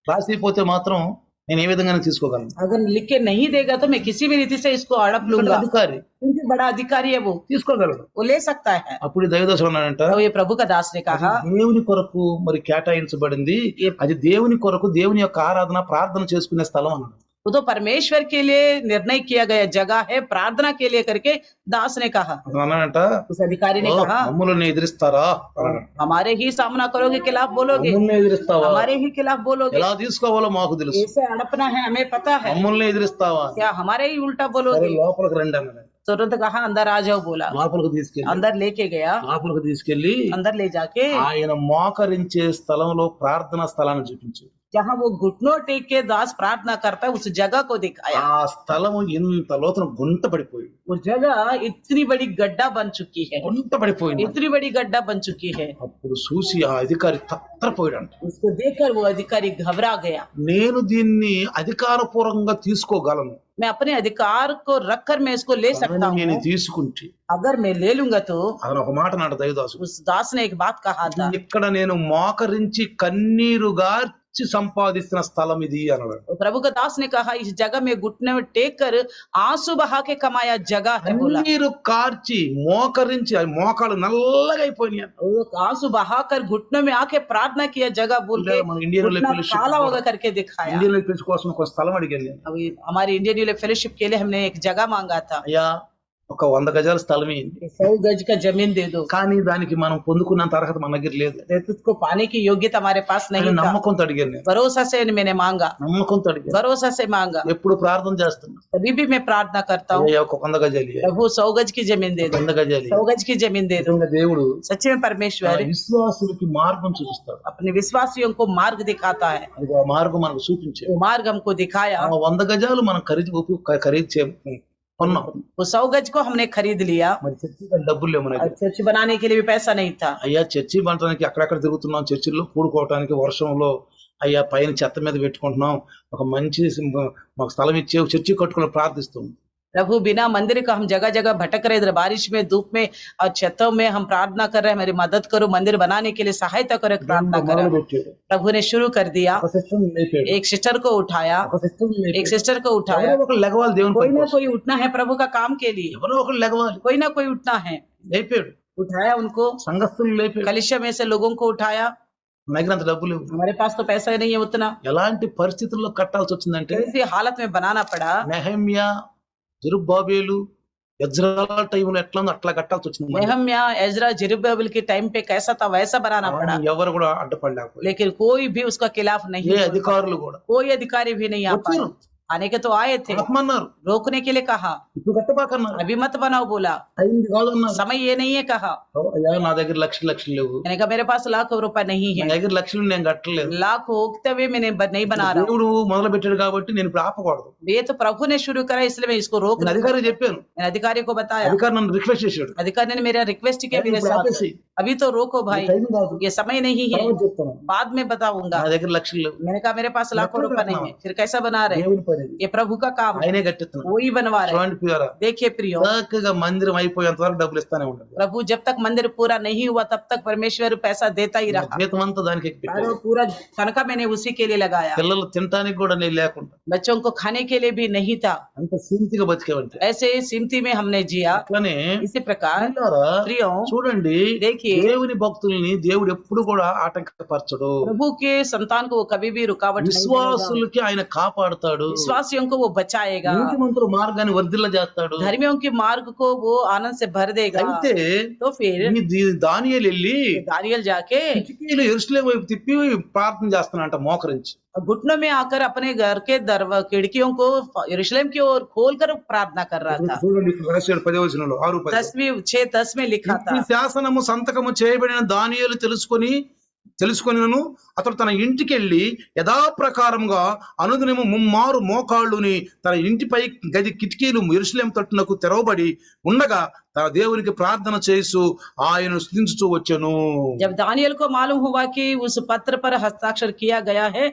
రాసిపోతే మాత్రం నేను ఏ విధంగా తీసుకోగలను. अगर लिख के नहीं देगा तो मैं किसी भी रीति से इसको हड़प लूंगा, అధికారి क्योंकि बड़ा अधिकारी है, वो తీసుకోగలడు. ले सकता है। అప్పుడు దైవదాసుడు అన్నాడంట, तो ये प्रभु का दास ने कहा దేవుని కొరకు మరి కేటాయించబడింది, అది దేవుని కొరకు దేవుని యొక్క ఆరాధన ప్రార్థన చేసుకునే స్థలం అన్నాడు. वो तो परमेश्वर के लिए निर्णय किया गया जगह है, प्रार्थना के लिए करके दास ने कहा। అతను అన్నాడంట, उस अधिकारी ने कहा మమ్ములను ఎదిరిస్తారా అన్నాడు. हमारे ही सामना करोगे, खिलाफ बोलोगे, మమ్ముల్ని ఎదిరిస్తావా? हमारे ही खिलाफ बोलोगे, ఎలా తీసుకోవాలో మాకు తెలుసు. ऐसे हड़पना है हमें पता है, మమ్ముల్ని ఎదిరిస్తావా? क्या हमारे ही उल्टा సరే बोलोगे? లోపలికి రండి అన్నాడు. तुरंत कहा अंदर आ जाओ, बोला। లోపలికి తీసుకెళ్ళి अंदर लेके गया, अंदर ले जाके ఆయన మోకరించే స్థలంలో ప్రార్థనా స్థలాన్ని చూపించాడు. जहाँ वो घुटनों टेक के दास प्रार्थना करता है उस जगह को दिखाया। ఆ స్థలము ఇంత లోతున గుంట పడిపోయింది. वो जगह इतनी बड़ी गड्ढा बन चुकी है, గుంట పడిపోయింది. इतनी बड़ी गड्ढा बन चुकी है। అప్పుడు చూసి ఆ అధికారి తత్తరపోయాడంట. उसको देखकर वो अधिकारी घबरा गया। నేను దీన్ని అధికారపూర్వకంగా తీసుకోగలను, मैं अपने अधिकार को रखकर मैं इसको ले सकता కానీ నేను हूँ, తీసుకుంటే अगर मैं ले लूंगा तो। అతను ఒక మాట నాడు దైవదాసు, उस दास ने एक बात कहा था, ఇక్కడ నేను మోకరించి కన్నీరు గార్చి సంపాదిస్తున్న స్థలం ఇది అన్నాడు. प्रभु का दास ने कहा इस जगह में घुटने में टेक कर आंसू बहा के कमाया जगह है, बोला। కన్నీరు కార్చి మోకరించి ఆ మోకాలు నల్లగా అయిపోయినాయి. वो आंसू बहाकर घुटनों में आके प्रार्थना किया जगह बोल के, మన ఇండియన్ घुटना ఫెలోషిప్ काला होगा करके दिखाया। ఇండియన్ ఫెలోషిప్ కోసం ఒక స్థలం అడిగాను నేను. अभी हमारे इंडियन फेलोशिप के लिए हमने एक जगह मांगा था। అయ్యా ఒక 100 గజాల స్థలం ఏంటి, 100 गज का जमीन दे दो, కానీ దానికి మనం పొందుకున్నంత అర్హత మన దగ్గర లేదు. उसको पाने की योग्यता हमारे पास అని नहीं था। నమ్మకంతో అడిగాను నేను, भरोसा से मैंने मांगा, నమ్మకంతో అడిగాను. भरोसा से मांगा। ఎప్పుడు ప్రార్థన చేస్తున్నా, तभी भी मैं प्रार्थना करता हूँ, అయ్యా ఒక 100 గజాలు ఇయ్యి, प्रभु 100 गज की जमीन दे दो, 100 गజాలు 100 ఇయ్యి. गज की जमीन दे दो। నిజంగా దేవుడు सच्ची में మన परमेश्वर విశ్వాసులకి మార్గం చూపిస్తాడు. अपने विश्वासियों को मार्ग दिखाता है, అది ఆ మార్గం మనకు చూపించాడు. वो मार्ग हमको दिखाया। ఆ 100 గజాలు మనం ఖరీదు కొన్నాం. वो 100 गज को हमने खरीद लिया। మరి చర్చికి డబ్బులు లేవు మన और దగ్గర. चर्च बनाने के लिए भी पैसा नहीं था। అయ్యా చర్చి బంటానికి అక్కడక్కడ తిరుగుతున్నాం, చర్చిల్లో కూడుకోవటానికి వర్షంలో, అయ్యా పైన చెత్త మీద పెట్టుకుంటున్నాం, ఒక మంచి మాకు స్థలం ఇచ్చే చర్చి కట్టుకుని ప్రార్థిస్తాం. प्रभु बिना मंदिर का हम जगह जगह भटक रहे, इधर बारिश में, धूप में और छतों में हम प्रार्थना कर रहे हैं, मेरी मदद करो, मंदिर बनाने के लिए सहायता करो, प्रार्थना करो। పెట్టాడు, प्रभु ने शुरू कर दिया। ఒక సిస్టమ్ లేపాడు, एक सिस्टर को उठाया, ఒక సిస్టమ్ एक లేపాడు. सिस्टर को उठाया। ఎవరో ఒకరు లెగవాలి దేవుని कोई పని ना కోసం. कोई उठना है प्रभु का काम के लिए, ఎవరో ఒకరు లెగవాలి, कोई ना कोई उठना है। లేపాడు. उठाया उनको, సంఘస్థులు లేపాడు. कलिशा में से लोगों को उठाया। నా దగ్గర అంత డబ్బులు లేవు. हमारे पास तो पैसा ही नहीं है उतना। ఎలాంటి పరిస్థితుల్లో కట్టాల్సి వచ్చిందంటే, ऐसी हालत में बनाना पड़ा। నెహమ్యా, జెరుబ్బాబేలు, ఎజ్రా టైంలో ఎట్లా ఉందో అట్లా కట్టాల్సి వచ్చింది. नेहम्या, एजरा, जेरुब्बाबेल के टाइम पे कैसा था वैसा बनाना पड़ा, ఎవరు కూడా అడ్డపడలేకపోయారు. लेकिन कोई भी उसका खिलाफ नहीं ఏ हुआ। అధికారులు కూడా कोई अधिकारी भी नहीं आ पाए। వచ్చారు, आने के तो आए थे, ఆత్మన్నారు, रोकने के लिए कहा, ఇప్పుడు కట్టబాకన్నారు, अभी मत बनाओ बोला, అయింది కాదన్నారు. समय ये नहीं है कहा। అయ్యా నా దగ్గర లక్షలు లేవు, मैंने कहा मेरे पास लाखों रुपए नहीं నా है, దగ్గర లక్షలు నేను కట్టలేదు. लाख होते हुए मैंने नहीं बना रहा हूँ। దేవుడు మొదలు పెట్టాడు కాబట్టి నేను ఇప్పుడు ఆపకూడదు. ये तो प्रभु ने शुरू करा, इसलिए मैं इसको रोक నేను नहीं। అధికారికి చెప్పాను, मैंने अधिकारी को बताया, అధికారి నన్ను రిక్వెస్ట్ చేశాడు, अधिकारी ने मेरा रिक्वेस्ट किया मेरे ఇప్పుడు साथ, ఆపేసి, अभी तो रोको भाई, టైం కాదు, ये समय नहीं है, తర్వాత చెప్తాను. बाद में बताऊंगा। నా దగ్గర లక్షలు లేవు. मैंने कहा मेरे पास लाखों रुपए नहीं है, फिर कैसा बना रहे? దేవుని పని ఇది. ये प्रभु का काम है, ఆయనే కట్టిస్తున్నాడు. वही बनवा रहे। చూడండి ప్రియులారా, देखिए प्रियो, చక్కగా మందిరం అయిపోయేంత వరకు డబ్బులు ఇస్తానే ఉంటాడు. प्रभु जब तक मंदिर पूरा नहीं हुआ तब तक परमेश्वर पैसा देता ही रहा। జీతం అంతా దానికి ఎక్కిపెట్టాడు. और पूरा तनख्वाह मैंने उसी के लिए लगाया। పిల్లలు తినడానికి కూడా నేను లేకుండా बच्चों को खाने के लिए भी नहीं था, అంత సింతిగా బతికేవంటే. ऐसे सिमती में हमने जिया। అట్లనే इसी प्रकार ప్రియులారా, प्रियो, చూడండి देखिए దేవుని భక్తుల్ని దేవుడు ఎప్పుడు కూడా ఆటంకపరచడు. प्रभु के संतान को वो कभी भी रुकावट नहीं बनेगा। విశ్వాసులకి ఆయన కాపాడుతాడు, विश्वासियों को वो बचाएगा, నీతిమంతుల మార్గాన్ని వర్ధిల్ల చేస్తాడు. धर्मियों के मार्ग को वो आनंद से भर देगा। అయితే तो फिर దానియేలు వెళ్ళి दानियल जाके కిటికీలు యెరూషలేము వైపు తిప్పి ప్రార్థన చేస్తున్నాడంట మోకరించి. घुटनों में आकर अपने घर के खिड़कियों को यरूशलेम की ओर खोलकर प्रार्थना कर रहा था। చూడండి ఇక్కడ రాశాడు 10వ వచనంలో 6:10. 10 में लिखा था, ఈ శాసనము సంతకము చేయబడిన దానియేలు తెలుసుకొనిను అతడు తన ఇంటికి వెళ్ళి యథాప్రకారముగా అనుదినము ముమ్మారు మోకాళ్ళుని తన ఇంటిపై గది కిటికీలు యెరూషలేము తట్టునకు తెరవబడి ఉండగా తన దేవునికి ప్రార్థన చేస్తూ ఆయనను స్తుతించుచూ వచ్చెను. जब दानियल को मालूम हुआ कि उस पत्र पर हस्ताक्षर किया गया है,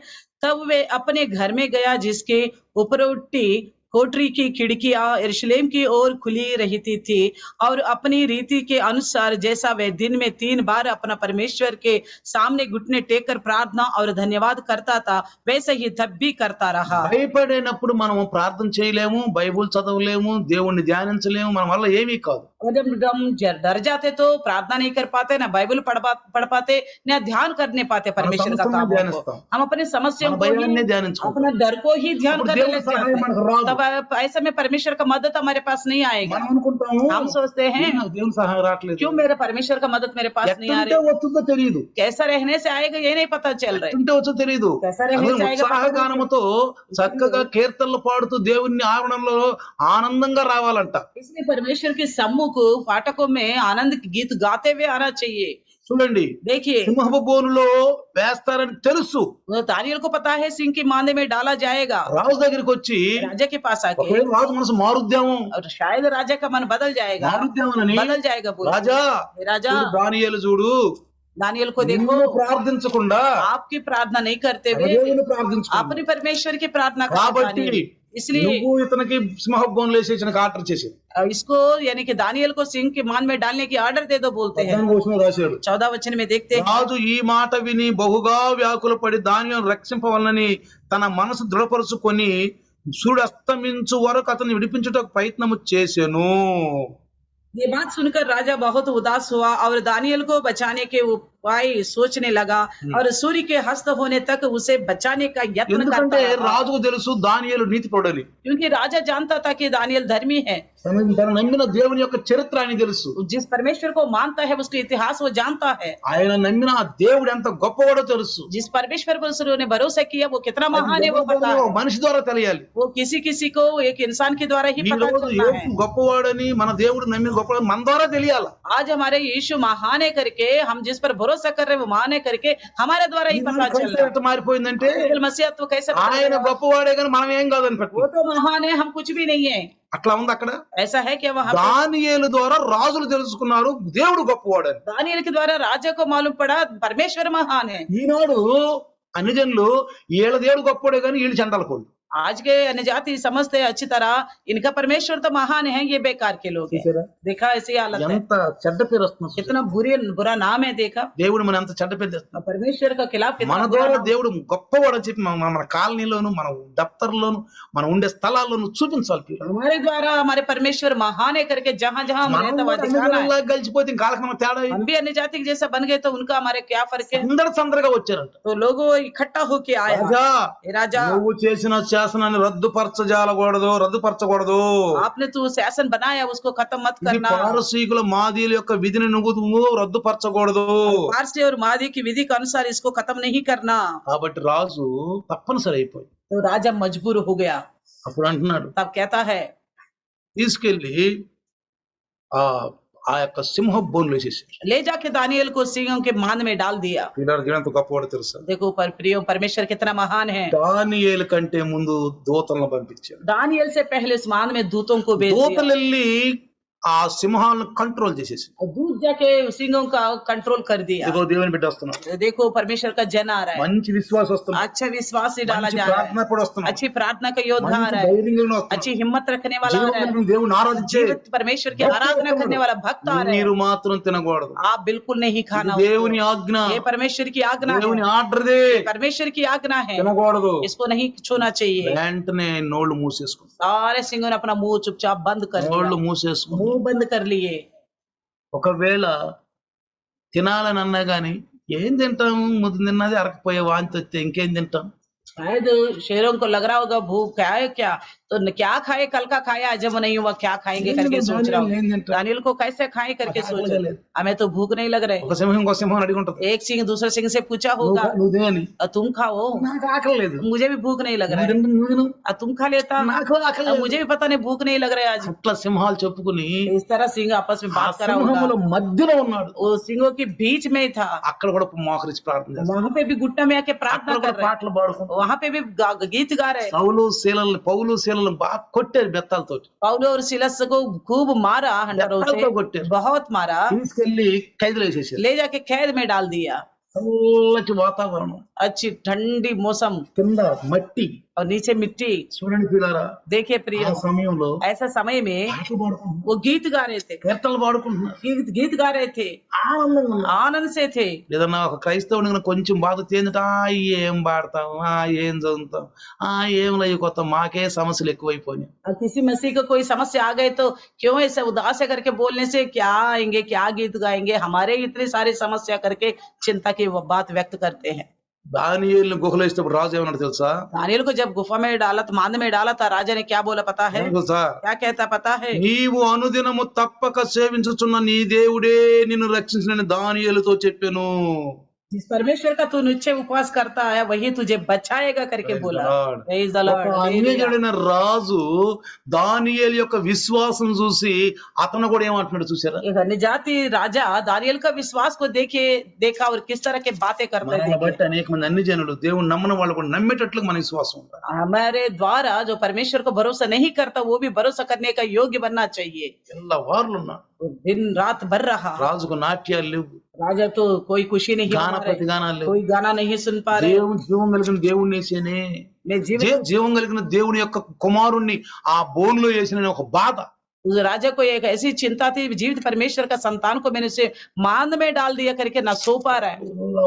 तब वे अपने घर में गया जिसके उपरोटी कोठरी की खिड़कियां यरूशलेम की ओर खुली रहती थी, और अपनी रीति के अनुसार जैसा वे दिन में 3 बार अपना परमेश्वर के सामने घुटने टेक कर प्रार्थना और धन्यवाद करता था, वैसे ही तब भी करता रहा। భయపడినప్పుడు మనము ప్రార్థన చేయలేము, బైబుల్ చదవలేము, దేవుణ్ణి ధ్యానించలేము, మన వల్ల ఏమీ కాదు. जब हम डर जाते तो प्रार्थना नहीं कर पाते, ना बाइबल पढ़ पाते, ना ध्यान करने पाते परमेश्वर का काम को। हम अपनी समस्याओं को భయాన్నే ही, ధ్యానించుకుంటాం. अपना डर को ही ध्यान అప్పుడు करने దేవుని लगते సహాయం हैं। మనకు రాదు. तब ऐसे में परमेश्वर का मदद हमारे पास नहीं आएगा। మనం అనుకుంటాము हम सोचते हैं నాకు దేవుని సహాయం రావట్లేదు, क्यों मेरे परमेश्वर का मदद मेरे पास नहीं आ ఎట్టుంటే रही, వస్తుందో తెలియదు, कैसा रहने से आएगा ये नहीं पता चल रहा है। ఎట్టుంటే వచ్చో తెలియదు. कैसा रहने అందుకని से आएगा पता नहीं। ఉత్సాహగానముతో చక్కగా కీర్తనలు పాడుతూ దేవుని ఆవరణంలో ఆనందంగా రావాలంట. इसलिए परमेश्वर के सम्मुख फाटकों में आनंद गीत गाते हुए आना चाहिए। చూడండి, देखिए, సింహపు బోనులో వేస్తారని తెలుసు, वो दानियल को पता है सिंह के मांदे में डाला जाएगा। రాజు దగ్గరికి వచ్చి राजा के पास आके, ఒకవేళ రాజు మనసు మారుద్దాము और शायद राजा का मन बदल जाएगा, మారుద్దామని, बदल जाएगा बोले, రాజా हे राजा చూడు, దానియేలు చూడు, दानियल को देखो, నిన్ను ప్రార్థించకుండా आपकी प्रार्थना नहीं करते हुए దేవుని ప్రార్థించుకున్నాడు. अपने परमेश्वर की प्रार्थना करता కాబట్టి दानियल। इसलिए నువ్వు ఇతనికి సింహపు బోనులు వేసేసి ఆర్డర్ చేసి इसको यानी कि दानियल को सिंह के मान में डालने की ऑर्डर दे दो बोलते हैं। 14వ వచనం రాశాడు. 14 वचन में देखते हैं, రాజు ఈ మాట విని బహుగా వ్యాకుల పడి దానియేలును రక్షింపవలనని తన మనసు దృఢపరుచుకొని సూర్యుడు అస్తమించు వరకు అతన్ని విడిపించుటకు ప్రయత్నము చేసెను. ये बात सुनकर राजा बहुत उदास हुआ और दानियल को बचाने के उपाय सोचने लगा और सूर्य के हस्त होने तक उसे बचाने का यत्न करता ఎందుకంటే रहा। రాజుకు తెలుసు దానియేలు నీతిపరుడని. क्योंकि राजा जानता था कि दानियल धर्मी है, తన నమ్మిన దేవుని యొక్క చరిత్ర ఆయన తెలుసు. जिस परमेश्वर को मानता है उसके इतिहास वो जानता है, ఆయన నమ్మిన ఆ దేవుడు ఎంత గొప్పవాడో తెలుసు. जिस परमेश्वर पर उसने भरोसा किया वो कितना महान है वो पता ఒక है। మనిషి ద్వారా తెలియాలి. वो किसी को एक इंसान के द्वारा ही ఈ पता రోజు चलता है। యేసు గొప్పవాడని మన దేవుడు నమ్మిన గొప్పవాడు మన ద్వారా తెలియాల. आज हमारे यीशु महान है करके हम जिस पर भरोसा कर रहे हैं वो महान है करके हमारे द्वारा ही पता चल रहा है। ఎట్లా మారిపోయిందంటే मसीहत्व कैसे पता ఆయన चलेगा? గొప్పవాడే కానీ మనం ఏం కాదని वो పెట్టు. तो महान है, हम कुछ भी नहीं है, అట్లా ఉంది అక్కడ. ऐसा है क्या वहाँ पे? దానియేలు ద్వారా రాజులు తెలుసుకున్నారు దేవుడు గొప్పవాడని. दानियल के द्वारा राजा को मालूम पड़ा परमेश्वर महान है। ఈనాడు అన్ని జనులు వీళ్ళ దేవుడు గొప్పవాడే కానీ వీళ్ళు చండాలకోళ్ళు. आज के अन्य जाति समझते हैं अच्छी तरह इनका परमेश्वर तो महान है, ये बेकार के लोग हैं। देखा ऐसी हालत है, ఎంత చెడ్డ పేరు వస్తుంది. कितना बुरा नाम है। देखा దేవుడు మన ఎంత చెడ్డ పేరు తెస్తున్నాడు. परमेश्वर का खिलाफ మన कितना बुरा ద్వారా नाम। దేవుడు గొప్పవాడు అని చెప్పి మన కాలనీలోను మన దప్తర్లోను మన ఉండే స్థలాల్లోను చూపించాలి. हमारे द्वारा हमारे परमेश्वर महान है करके जहाँ जहाँ हम रहते वहाँ दिखाना है। మనం కలిసిపోతే ఇంకాలకు మనం తేడా हम भी अन्य जाति के जैसा बन गए तो उनका हमारे क्या फर्क है? అందరూ సందరగా వచ్చారంట. तो लोगों इकट्ठा होके आया, రాజా "हे राजा, నువ్వు చేసిన శాసనాన్ని రద్దుపరచకూడదు. आपने तो शासन बनाया उसको खत्म मत ఇది करना। పారసీకుల మాదీల యొక్క విధిని నువ్వు రద్దుపరచకూడదు. पारसी और मादी की विधि के अनुसार इसको खत्म नहीं करना। కాబట్టి రాజు తప్పనిసరి అయిపోయి तो राजा मजबूर हो गया, అప్పుడు అంటున్నాడు तब कहता है తీసుకెళ్లి ఆ ఆ యొక్క సింహ బోన్లు వేసేసారు. ले जाके दानियल को सिंहों के मान में डाल दिया। పిల్లలు ఎంత గొప్పవాడో తెలుసా? देखो प्रियो परमेश्वर कितना महान है। దానియేలు కంటే ముందు దూతలను పంపించారు. दानियल से पहले उस मान में दूतों को भेज दिया। దూతలు వెళ్ళి ఆ సింహాలను కంట్రోల్ చేసేసి और दूत जाके सिंहों का कंट्रोल कर दिया। ఇదిగో దేవుని బిడ్డ వస్తున్నాడు. देखो परमेश्वर का जन आ रहा है, మంచి విశ్వాసం వస్తున్నాడు. अच्छा विश्वास से डाला మంచి जा रहा ప్రార్థన है, కూడా వస్తున్నాడు. अच्छी प्रार्थना का योद्धा आ మంచి रहा है, ధైర్యంగా వస్తున్నాడు. अच्छी हिम्मत रखने वाला आ रहा है, జీవములను దేవుని ఆరాధించే जीवित परमेश्वर की आराधना करने वाला भक्त आ रहा మీరు है। మాత్రం తినకూడదు. आप बिल्कुल नहीं खाना ఇది దేవుని उसको। ఆజ్ఞ. ये परमेश्वर की आज्ञा దేవుని है, ఆర్డర్దే. परमेश्वर की आज्ञा है, తినకూడదు. इसको नहीं छूना चाहिए। వెంటనే నోళ్ళు మూసేసుకుంది. सारे सिंहों ने अपना मुंह चुपचाप बंद कर నోళ్ళు लिया, మూసేసుకుంది. मुंह बंद कर लिए। ఒకవేళ తినాలని అన్నా గాని ఏం తింటాం? ముద్దు తిన్నది అరకపోయే వాంతి వస్తే ఇంకేం తింటాం? शायद शेरों को लग रहा होगा भूख क्या है, क्या तो क्या खाए, कल का खाया हजम नहीं हुआ, क्या खाएंगे करके सोच रहा हूँ। दानियल को कैसे खाए करके सोच रहा हूँ, हमें तो भूख नहीं लग रहे। ఒక సింహం ఇంకో సింహం అడిగి ఉంటది, एक सिंह दूसरे सिंह से पूछा होगा, నువ్వు తినని. तुम खाओ, నాకు ఆకలి లేదు. मुझे भी भूख नहीं लग रहा है। నువ్వు తిను. तुम खा लेता, నాకు ఆకలి లేదు. मुझे भी पता नहीं भूख नहीं लग रहा है आज। అట్లా సింహాలు చెప్పుకుని इस तरह सिंह आपस में ఆ बात करा సింహముల होगा, మధ్యలో ఉన్నాడు. वो सिंहों के बीच में ही था। అక్కడ కూడా మోకరించి ప్రార్థన చేస్తాడు. वहां पे भी घुटना में आके प्रार्थना అక్కడ कर కూడా रहे పాటలు పాడుకుంటాడు. हैं, वहां पे भी गीत गा रहे हैं। పౌలు శీలలను బాగా కొట్టారు బెత్తాలతో. पौलो और सिलस को खूब मारा, हंटरों బెత్తాలతో से కొట్టారు. बहुत मारा, తీసుకెళ్లి ఖైదులో వేసేసారు. ले जाके कैद में डाल दिया। చల్లటి వాతావరణం, अच्छी ठंडी मौसम కింద మట్టి. और नीचे मिट्टी। చూడండి పిల్లారా, देखिए ఆ प्रिय, సమయంలో ऐसा समय में పాటలు పాడుకుంటున్నారు, वो गीत गा रहे थे, కీర్తనలు పాడుకుంటున్నారు, गीत गा रहे थे, ఆనందంగా ఉన్నారు. आनंद से थे। ఏదన్నా ఒక క్రైస్తవుని కొంచెం బాధ తేందట, ఏం పాడతాం, ఏం చదువుతాం, ఏం కొత్త మాకే సమస్యలు ఎక్కువైపోయినాయి. और किसी मसीह को कोई समस्या आ गए तो क्यों ऐसे उदास करके बोलने से क्या आएंगे, क्या गीत गाएंगे, हमारे इतनी सारी समस्या करके चिंता की वो बात व्यक्त करते हैं। దానియేలుని గుహలో ఇచ్చినప్పుడు రాజు ఏమన్నాడు తెలుసా? दानियल को जब गुफा में डाला, मान में डाला था, राजा ने क्या बोला पता है? తెలుసా? क्या कहता पता है? నీవు అనుదినము తప్పక సేవించుచున్న నీ దేవుడే నిన్ను రక్షించిన దానియేలుతో చెప్పాను. जिस परमेश्वर का तू निश्चय उपवास करता है वही तुझे बचाएगा करके Praise बोला। the Lord. Praise the ఒక Lord. Hallelujah. అన్యజనుడైన రాజు దానియేలు యొక్క విశ్వాసం చూసి అతను కూడా ఏమంటున్నాడు చూసారా? एक अन्य जाति राजा दानियल का विश्वास को देखा और किस तरह के बातें करते మనల్ని थे। బట్టి అనేక మంది అన్ని జనులు దేవుడు నమ్మని వాళ్ళు కూడా నమ్మేటట్లు మన విశ్వాసం ఉండాలి. हमारे द्वारा जो परमेश्वर को भरोसा नहीं करता वो भी भरोसा करने का योग्य बनना चाहिए। తెల్లవార్లు ఉన్నాడు. वो दिन रात भर रहा, రాజుకు నాట్యాలు లేవు, राजा तो कोई खुशी नहीं గాన मना रहे, ప్రతిగానాలు లేవు. कोई गाना नहीं सुन पा रहे। జీవం కలిగిన దేవుణ్ణి వేసేనే, मैं जीवित జీవం కలిగిన దేవుని యొక్క కుమారుణ్ణి ఆ బోన్లో వేసిన ఒక బాధ. उस राजा को एक ऐसी चिंता थी, जीवित परमेश्वर का संतान को मैंने उसे मांद में डाल दिया करके ना सो पा रहा है।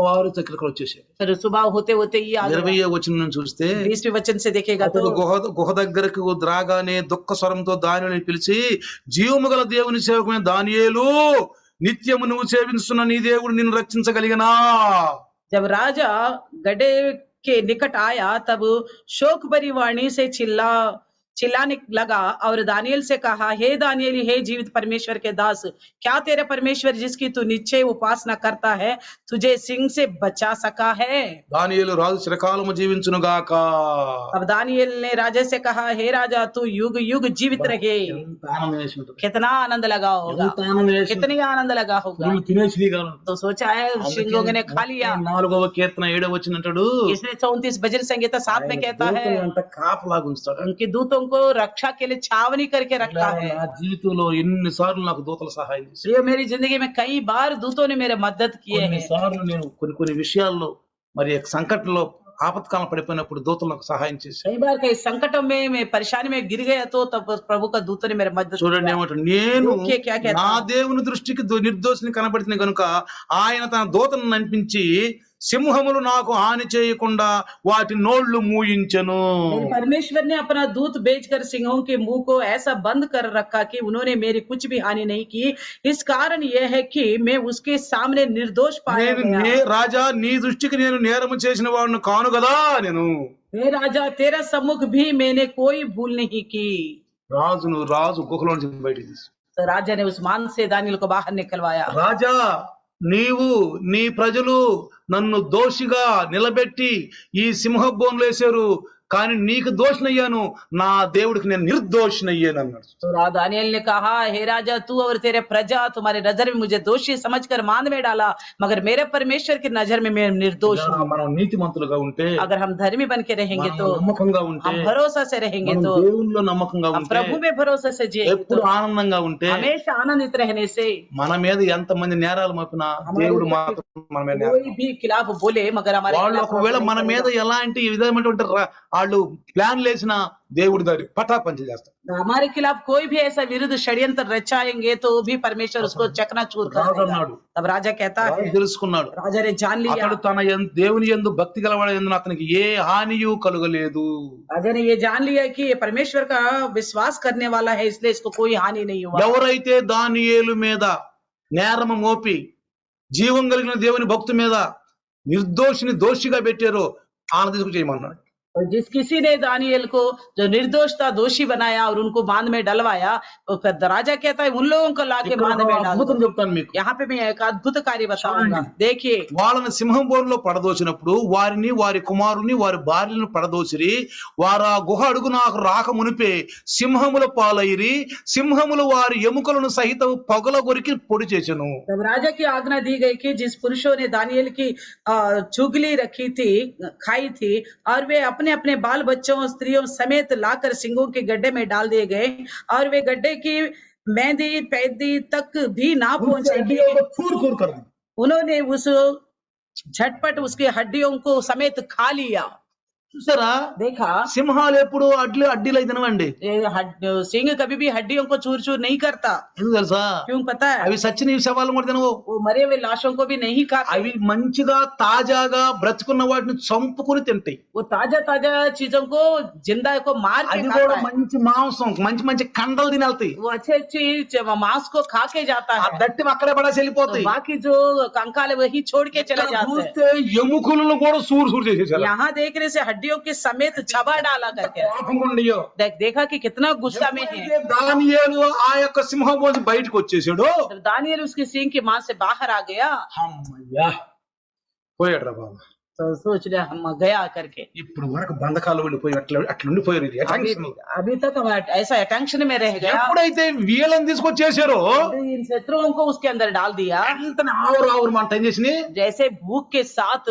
వారు ఇక్కడికి వచ్చేసారు. फिर सुबह होते होते ही आ गया। 20వ వచనం చూస్తే 20वें वचन से देखेगा అతడు तो గుహ దగ్గరకు రాగానే దుఃఖ స్వరంతో దానియేలుని పిలిచి, జీవము గల దేవుని సేవకుడైన దానియేలు, నిత్యము నువ్వు సేవిస్తున్న నీ దేవుడు నిన్ను రక్షించగలిగినా? जब राजा गड्ढे के निकट आया तब शोक भरी वाणी से चिल्लाने लगा और दानियल से कहा, हे दानियल, हे जीवित परमेश्वर के दास, क्या तेरे परमेश्वर जिसकी तू निश्चय उपासना करता है तुझे सिंह से बचा सका है? దానియేలు రాజు చిరకాలము జీవించును గాక. अब दानियल ने राजा से कहा, हे राजा तू युग युग जीवित रहे। ఎంత ఆనందం వేసి ఉంటుంది. कितना आनंद लगा होगा, ఎంత ఆనందం వేసి कितनी आनंद लगा होगा। ఉంటుంది. తినేసి కాలం. तो सोचा है सिंहों ने खा लिया। 4వ కీర్తన 7వ వచనం అంటాడు, इसने 34 भजन संहिता 7 में कहता है, అంత కాపలాగా ఉంచుతాడు. उनके दूतों को रक्षा के लिए छावनी करके रखा है। నా జీవితంలో ఎన్నిసార్లు నాకు దూతలు సహాయం చేశారు. प्रिय, मेरी जिंदगी में कई बार दूतों ने मेरे मदद किए हैं। కొన్నిసార్లు నేను కొన్ని విషయాల్లో మరి సంకటంలో ఆపత్కాలం పడిపోయినప్పుడు దూతలు నాకు సహాయం చేశారు. कई बार कई संकटों में मैं परेशानी में गिर गया तो तब प्रभु का दूतों ने मेरे मदद చూడండి किया। ఏమంటాడు, నేను ఓకే, క్యా कहता నా है? దేవుని దృష్టికి నిర్దోషిని కనబడిన కనుక ఆయన తన దూతను నంపించి సింహములు నాకు హాని చేయకుండా వాటి నోళ్లు మూయించెను. मेरे परमेश्वर ने अपना दूत भेजकर सिंहों के मुंह को ऐसा बंद कर रखा कि उन्होंने मेरी कुछ भी हानि नहीं की। इस कारण यह है कि मैं उसके सामने निर्दोष पाया गया। రాజా నీ దృష్టికి నేను నేరము చేసిన వాడిని కాను కదా నేను. हे राजा, तेरा सम्मुख भी मैंने कोई भूल नहीं की। రాజు గుహలో నుంచి బయటికి తీసు. तो राजा ने उस मान से दानियल को बाहर निकलवाया। రాజా నీవు నీ ప్రజలు నన్ను దోషిగా నిలబెట్టి ఈ సింహబోన్లు వేశారు, కానీ నీకు దోషనయ్యాను, నా దేవుడికి నేను నిర్దోషనయ్యాను అన్నాడు. तो दानियल ने कहा, हे राजा, तू और तेरे प्रजा तुम्हारे नजर में मुझे दोषी समझकर मांद में डाला, मगर मेरे परमेश्वर की नजर में मैं निर्दोष हूँ। మనం నీతిమంతులుగా ఉంటే, अगर हम धर्मी बन के रहेंगे మనం तो, నమ్మకంగా ఉంటే, हम भरोसा से रहेंगे మనం तो, దేవునిలో నమ్మకంగా हम ఉంటే, प्रभु में भरोसा से जिएंगे ఎప్పుడు तो, ఆనందంగా ఉంటే, हमेशा आनंदित रहने से మన మీద ఎంత మంది నేరాలు మోపినా దేవుడు మాత్రం మన మీద कोई भी खिलाफ बोले मगर हमारे వాళ్ళు खिलाफ ఒకవేళ नहीं మన మీద करेगा। ఎలాంటి విధమైనటువంటి వాళ్ళు ప్లాన్ లేసిన దేవుడి దారి పటాపంచి చేస్తారు. हमारे खिलाफ कोई भी ऐसा विरुद्ध षड्यंत्र रचाएंगे तो भी परमेश्वर उसको चकनाचूर कर రాజు देगा। అన్నాడు, तब राजा कहता है, రాజు తెలుసుకున్నాడు, राजा ने जान लिया, అతడు తన దేవుని యందు భక్తి గలవాడు ఎందున అతనికి ఏ హానియు కలుగలేదు. राजा ने ये जान लिया कि ये परमेश्वर का विश्वास करने वाला है, इसलिए इसको कोई हानि नहीं हुआ। ఎవరైతే దానియేలు మీద నేరము మోపి జీవం కలిగిన దేవుని భక్తు మీద నిర్దోషిని దోషిగా పెట్టారో ఆయన తీసుకు చేయమన్నాడు. और जिस किसी ने दानियल को जो निर्दोष था दोषी बनाया और उनको बांध में डलवाया, तो फिर राजा कहता है उन लोगों को लाके ఇక్కడ बांध ఒక में डाल అద్భుతం दो। చెప్తాను మీకు. यहाँ पे मैं एक अद्भुत कार्य बताऊंगा। देखिए, వాళ్ళని సింహం బోనులో పడదోచినప్పుడు వారిని వారి కుమారుని వారి భార్యలను పడదోసిరి, వారు ఆ గుహ అడుగు నాకు రాక మునిపే సింహముల పాలైరి, సింహములు వారి ఎముకలను సహితం పగల కొరికి పొడి చేసెను. तब राजा की आज्ञा दी गई कि जिस पुरुषों ने दानियल की चुगली रखी थी, खाई थी, और वे अपने अपने बाल बच्चों स्त्रियों समेत लाकर सिंहों के गड्ढे में डाल दिए गए, और वे गड्ढे की मेहंदी पैदी तक भी ना पहुंचेगी। కూర్ కూర్ కర్ उन्होंने उस झटपट उसकी हड्डियों को समेत खा लिया। చూసారా, देखा, సింహాలు ఎప్పుడు అడ్డీలు అయితే తినవండి. सिंह कभी भी हड्डियों को चूर चूर नहीं करता। ఎందుకు తెలుసా, क्यों पता है? అవి సచ్చిన శవాలు కూడా తినవు. वो मरे हुए लाशों को भी नहीं खाते। అవి మంచిగా తాజాగా బ్రతుకున్న వాటిని చంపుకుని తింటాయి. वो ताजा ताजा चीजों को जिंदा को मार के అది खाता కూడా है। మంచి మాంసం మంచి మంచి కండలు తిని వెళ్తాయి. वो अच्छे अच्छी मांस को खा के जाता ఆ है। దట్టి అక్కడే పడేసి तो వెళ్ళిపోతాయి. बाकी जो कंकाल है वही छोड़ के चले ఇక్కడ जाते हैं। చూస్తే ఎముకలను కూడా సూరు చేసేసారు. यहाँ देखने से हड्डियों के समेत चबा डाला करके। పాపం ఉండయో. देखा कि कितना गुस्सा में है। దానియేలు ఆ యొక్క సింహం నుంచి బయటకు వచ్చేసాడు. जब दानियल उसकी सिंह की मां से बाहर आ गया అమ్మయ్యా పోయాడు రా బాబు. तो सोच रहे हम गया करके। ఇప్పుడు వరకు బంధకాలు వెళ్ళిపోయి అట్లా ఉండిపోయారు. ఇది अभी तक हम ऐसा अटेंशन में रह गया। ఎప్పుడైతే వీళ్ళని తీసుకొచ్చేసారు, इन शत्रुओं को उसके अंदर डाल दिया। వెంటనే ఆవురు మంట ఏం చేసినాయి, जैसे भूख के साथ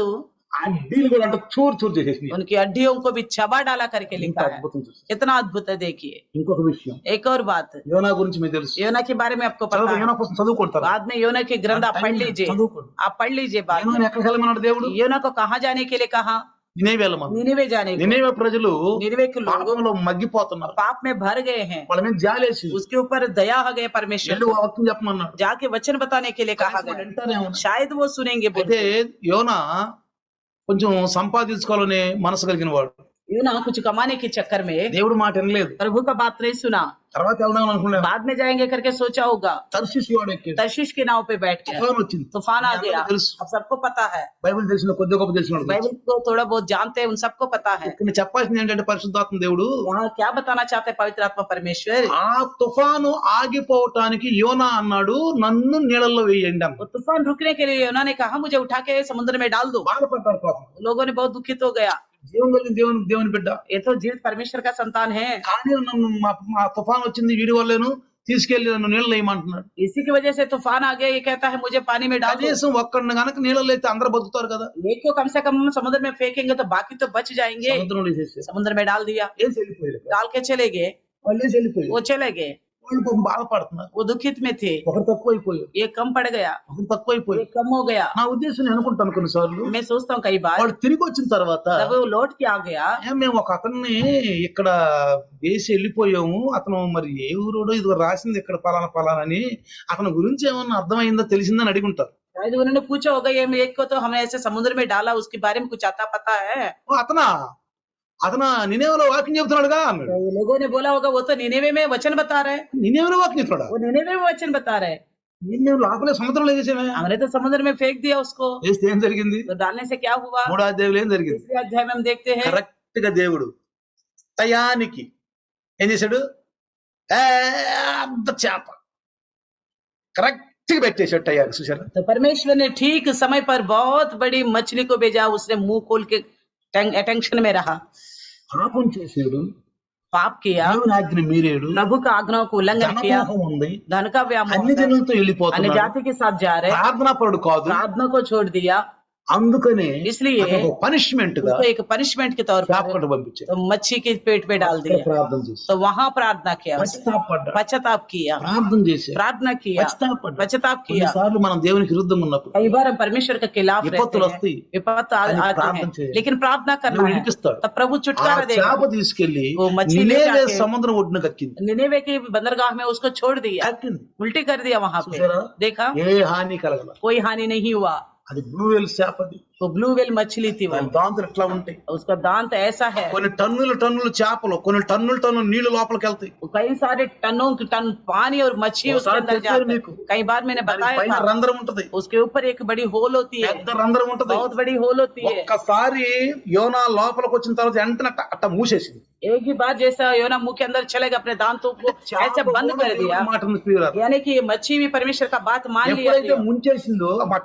అడ్డీలు కూడా అంటే చూరు చేసేసినాయి. उनकी हड्डियों को भी चबा डाला करके ఇంత लिखा है। అద్భుతం చూసి. कितना अद्भुत है देखिए। ఇంకొక విషయం, एक और बात, యోనా గురించి మీకు తెలుసు. योना के बारे में आपको पता है। యోనా కోసం చదువుకుంటారు. बाद में योना की ग्रंथ आप पढ़ लीजिए, చదువుకోండి. आप पढ़ लीजिए। बाद యోనాని में ఎక్కడికి వెళ్ళమన్నాడు దేవుడు? योना को कहाँ जाने के लिए कहा? నినేవేల మంది निनिवे जाने को। నినేవే ప్రజలు निनिवे के लोग పాపంలో మగ్గిపోతున్నారు. पाप में भर गए हैं, వాళ్ళ మీద జాలేసి उसके ऊपर दया हो गए परमेश्वर వెళ్ళు को। వాక్యం చెప్పమన్నాడు. जाके वचन बताने के लिए कहा गया, వింటారేమో. शायद वो सुनेंगे बोल అయితే యోనా కొంచెం సంపాదించుకోవాలనే మనసు కలిగిన వాడు. यूना कुछ कमाने के चक्कर में దేవుడు మాట వినలేదు. प्रभु का बात नहीं सुना, తర్వాత వెళ్దాం అనుకున్నాడు. बाद में जाएंगे करके सोचा होगा। తర్షీషు వాడు ఎక్కాడు. तर्शीश के नाव पे बैठ गया, తుఫాను వచ్చింది. तूफान आ गया। తెలుసు. अब सबको पता है, బైబిల్ తెలిసిన కొద్ది గొప్ప తెలిసిన వాడు. बाइबल को थोड़ा बहुत जानते हैं, उन सबको पता है। ఇక్కడ చెప్పాల్సింది ఏంటంటే పరిశుద్ధాత్మ దేవుడు यहाँ क्या बताना चाहते हैं पवित्र आत्मा परमेश्वर, ఆ తుఫాను ఆగిపోవటానికి యోనా అన్నాడు నన్ను నీళ్ళల్లో వేయండి అన్న. वो तूफान रुकने के लिए उन्होंने कहा मुझे उठा के समुद्र में डाल दो। బాధపడ్డారు పాపం. लोगों ने बहुत दुखित हो गया, జీవం కలిగిన దేవుని బిడ్డ. ये तो जीवित परमेश्वर का संतान है, కానీ నన్ను మా తుఫాన్ వచ్చింది వీడి వల్లేను తీసుకెళ్లి నన్ను నీళ్ళు వేయమంటున్నాడు. इसी की वजह से तूफान आ गया। ये कहता है मुझे पानी में डाल दो। కనీసం ఒక్కడిని గనక నీళ్ళలో అయితే అందరూ బతుకుతారు కదా. एक को कम से कम समुद्र में फेंकेंगे तो बाकी तो बच जाएंगे। సముద్రంలో వేసేసారు. समुद्र में डाल दिया, వేసి వెళ్ళిపోయారు. डाल के चले गए, వాళ్ళు వేసి వెళ్ళిపోయారు. वो चले गए, వాళ్ళు పాపం బాధపడుతున్నారు. वो दुखित में थे। ఒకరు తక్కువ అయిపోయారు. ये कम पड़ गया, ఒకరు తక్కువ ये అయిపోయారు. कम हो गया। నా ఉద్దేశం నేను అనుకుంటాను కొన్నిసార్లు मैं सोचता हूँ कई बार వాడు తిరిగి వచ్చిన తర్వాత जब वो लौट के आ गया, మేము ఒక అతన్ని ఇక్కడ వేసి వెళ్ళిపోయాము, అతను మరి ఏ ఊరోడో ఇది రాసింది ఇక్కడ పలానా అని అతని గురించి ఏమన్నా అర్థమైందో తెలిసిందని అడిగి ఉంటారు. शायद उन्होंने पूछा होगा ये एक को तो हमने ऐसे समुद्र में डाला, उसके बारे में कुछ आता पता है। "ఓ, అతను నినేవేలో వాక్యం చెబుతున్నాడుగా అన్నాడు. तो लोगों ने बोला होगा वो तो निनेवे में वचन बता रहे, నినేవేలో వాక్యం చెప్తున్నాడా? वो निनेवे में वचन बता रहे। మేము లోపలే సముద్రంలో వేసేమే. हमने तो समुद्र में फेंक दिया उसको, వేస్తే ఏం జరిగింది? तो डालने से क्या हुआ? 3వ అధ్యాయంలో ఏం జరిగింది? तीसरे अध्याय में हम देखते हैं కరెక్ట్ గా దేవుడు టయానికి ఏం చేశాడు? పెద్ద చేప కరెక్ట్ గా పెట్టేశాడు టయానికి. చూసారా? तो परमेश्वर ने ठीक समय पर बहुत बड़ी मछली को भेजा, उसने मुंह खोल के अटेंशन में रहा, పాపం చేశాడు, पाप किया, దేవుని ఆజ్ఞ మీరాడు, प्रभु का आज्ञाओं को उल्लंघन किया, ధనమోహం ఉంది, धन का व्यामोह అన్ని है, జనులతో अन्य వెళ్ళిపోతున్నాడు, जाति के साथ जा रहे, ప్రార్థనా పరుడు కాదు. प्रार्थना को छोड़ दिया, అందుకనే इसलिए పనిష్మెంట్ గా उसको एक पनिशमेंट के तौर पर చేపకట్టు పంపించాడు. तो मच्छी के पेट पे डाल दिया। ప్రార్థన చేసి तो वहां प्रार्थना किया, उसने పశ్చాత్తాపడ్డాడు. पश्चाताप किया, ప్రార్థన చేసి प्रार्थना किया, పశ్చాత్తాపడ్డాడు. पश्चाताप किया। కొన్నిసార్లు మనం దేవునికి విరుద్ధంగా ఉన్నప్పుడు कई बार हम परमेश्वर के खिलाफ विपत्तुలు रहते हैं, वस्ती। विपत्त అది आते ప్రార్థన हैं, చేయాలి. लेकिन प्रार्थना करना నువ్వు है, విడిపిస్తాడు. तब प्रभु ఆ छुटकारा देगा। చేప తీసుకెళ్లి वो मछली ले నినేవే जाके సముద్రం ఒడ్డున కక్కింది. निनेवे की बंदरगाह में उसको छोड़ दिया, కక్కింది. उल्टी कर दिया वहां पे। చూసారా? देखा ఏ హాని కలగల. कोई हानि नहीं हुआ। అది బ్లూ వేల్ చేపది. वो ब्लू वेल मछली थी, वो దాని దాంతులు ఎట్లా ఉంటాయి? उसका दांत ऐसा है, కొన్ని టన్నులు చేపలు, కొన్ని టన్నులు నీళ్లు లోపలికి వెళ్తాయి. कई सारे टनों की टन पानी और मच्छी वो उसके सारे अंदर तेरे जाते मेरे को। हैं। कई बार मैंने దాని बताया పైన था, రంధ్రం ఉంటది, उसके ऊपर एक बड़ी होल होती है, పెద్ద రంధ్రం ఉంటది. बहुत बड़ी होल होती है। ఒక్కసారి యోనా లోపలికి వచ్చిన తర్వాత వెంటనే అట్ట మూసేసింది. एक ही बार जैसा योना मुंह के अंदर चलेगा, अपने दांतों को ऐसे बंद कर दिया, మాటను ప్రియులారా, यानी कि ये मच्छी भी परमेश्वर का बात मान लिया ఎప్పుడైతే थी। ముంచేసిందో మాట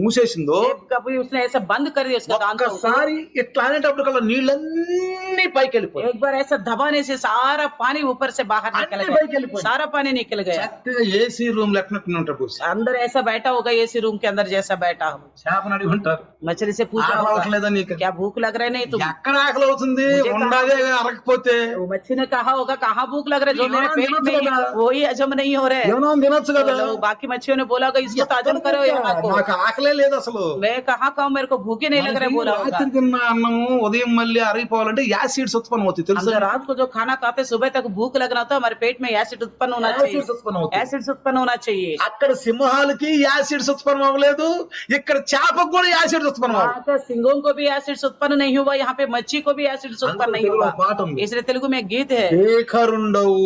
మూసేసిందో कभी उसने ऐसा बंद कर दिया उसका दांतों को, ఒక్కసారి ఇట్లా అనేటప్పుడు కల్లా నీళ్ళన్నీ పైకి వెళ్ళిపోయి एक बार ऐसा दबाने से सारा पानी ऊपर से बाहर निकल अन्य भाई के लिए गया, बोल। सारा पानी निकल गया। చక్కగా ఏసీ రూమ్ లెక్కనట్టు ఉంటాడు. अंदर ऐसा बैठा होगा, एसी रूम के अंदर जैसा बैठा हो। చేపను అడిగి ఉంటారు, मछली से पूछा ఆకలి होगा, అవ్వట్లేదా నీకు? क्या भूख लग रहा है? नहीं तुम। ఎక్కడ ఆకలి అవుతుంది? मुझे ఉండదే అరగకపోతే वो मच्छी ने कहा होगा कहाँ भूख लग रहा है, जो मेरे योना पेट दिनों में से लगा। वही हजम नहीं हो रहे। ఏమన్నా తినొచ్చు కదా. तो बाकी मच्छियों ने बोला होगा इसको तो हजम करो यहाँ को। నాకు ఆకలే లేదు అసలు. मैं कहाँ कहूँ, मेरे को भूखे नहीं लग रहा है, बोला होगा। రాత్రి తిన్న అన్నము ఉదయం మళ్ళీ అరిగిపోవాలంటే యాసిడ్స్ ఉత్పన్నం అవుతాయి తెలుసా? हम रात को जो खाना खाते सुबह तक भूख लगना तो हमारे पेट में एसिड उत्पन्न होना चाहिए, యాసిడ్స్ ఉత్పన్నం అవుతాయి. एसिड्स उत्पन्न होना चाहिए। అక్కడ సింహాలకి యాసిడ్స్ ఉత్పన్నం అవ్వలేదు, ఇక్కడ చేపకు కూడా యాసిడ్స్ ఉత్పన్నం అవ్వలేదు. वहाँ तो सिंगों को भी एसिड्स उत्पन्न नहीं हुआ, यहाँ पे मच्छी को भी एसिड्स उत्पन्न नहीं हुआ। పాట ఉంది, इसलिए तेलुगु में एक गीत है, శేఖరుండవు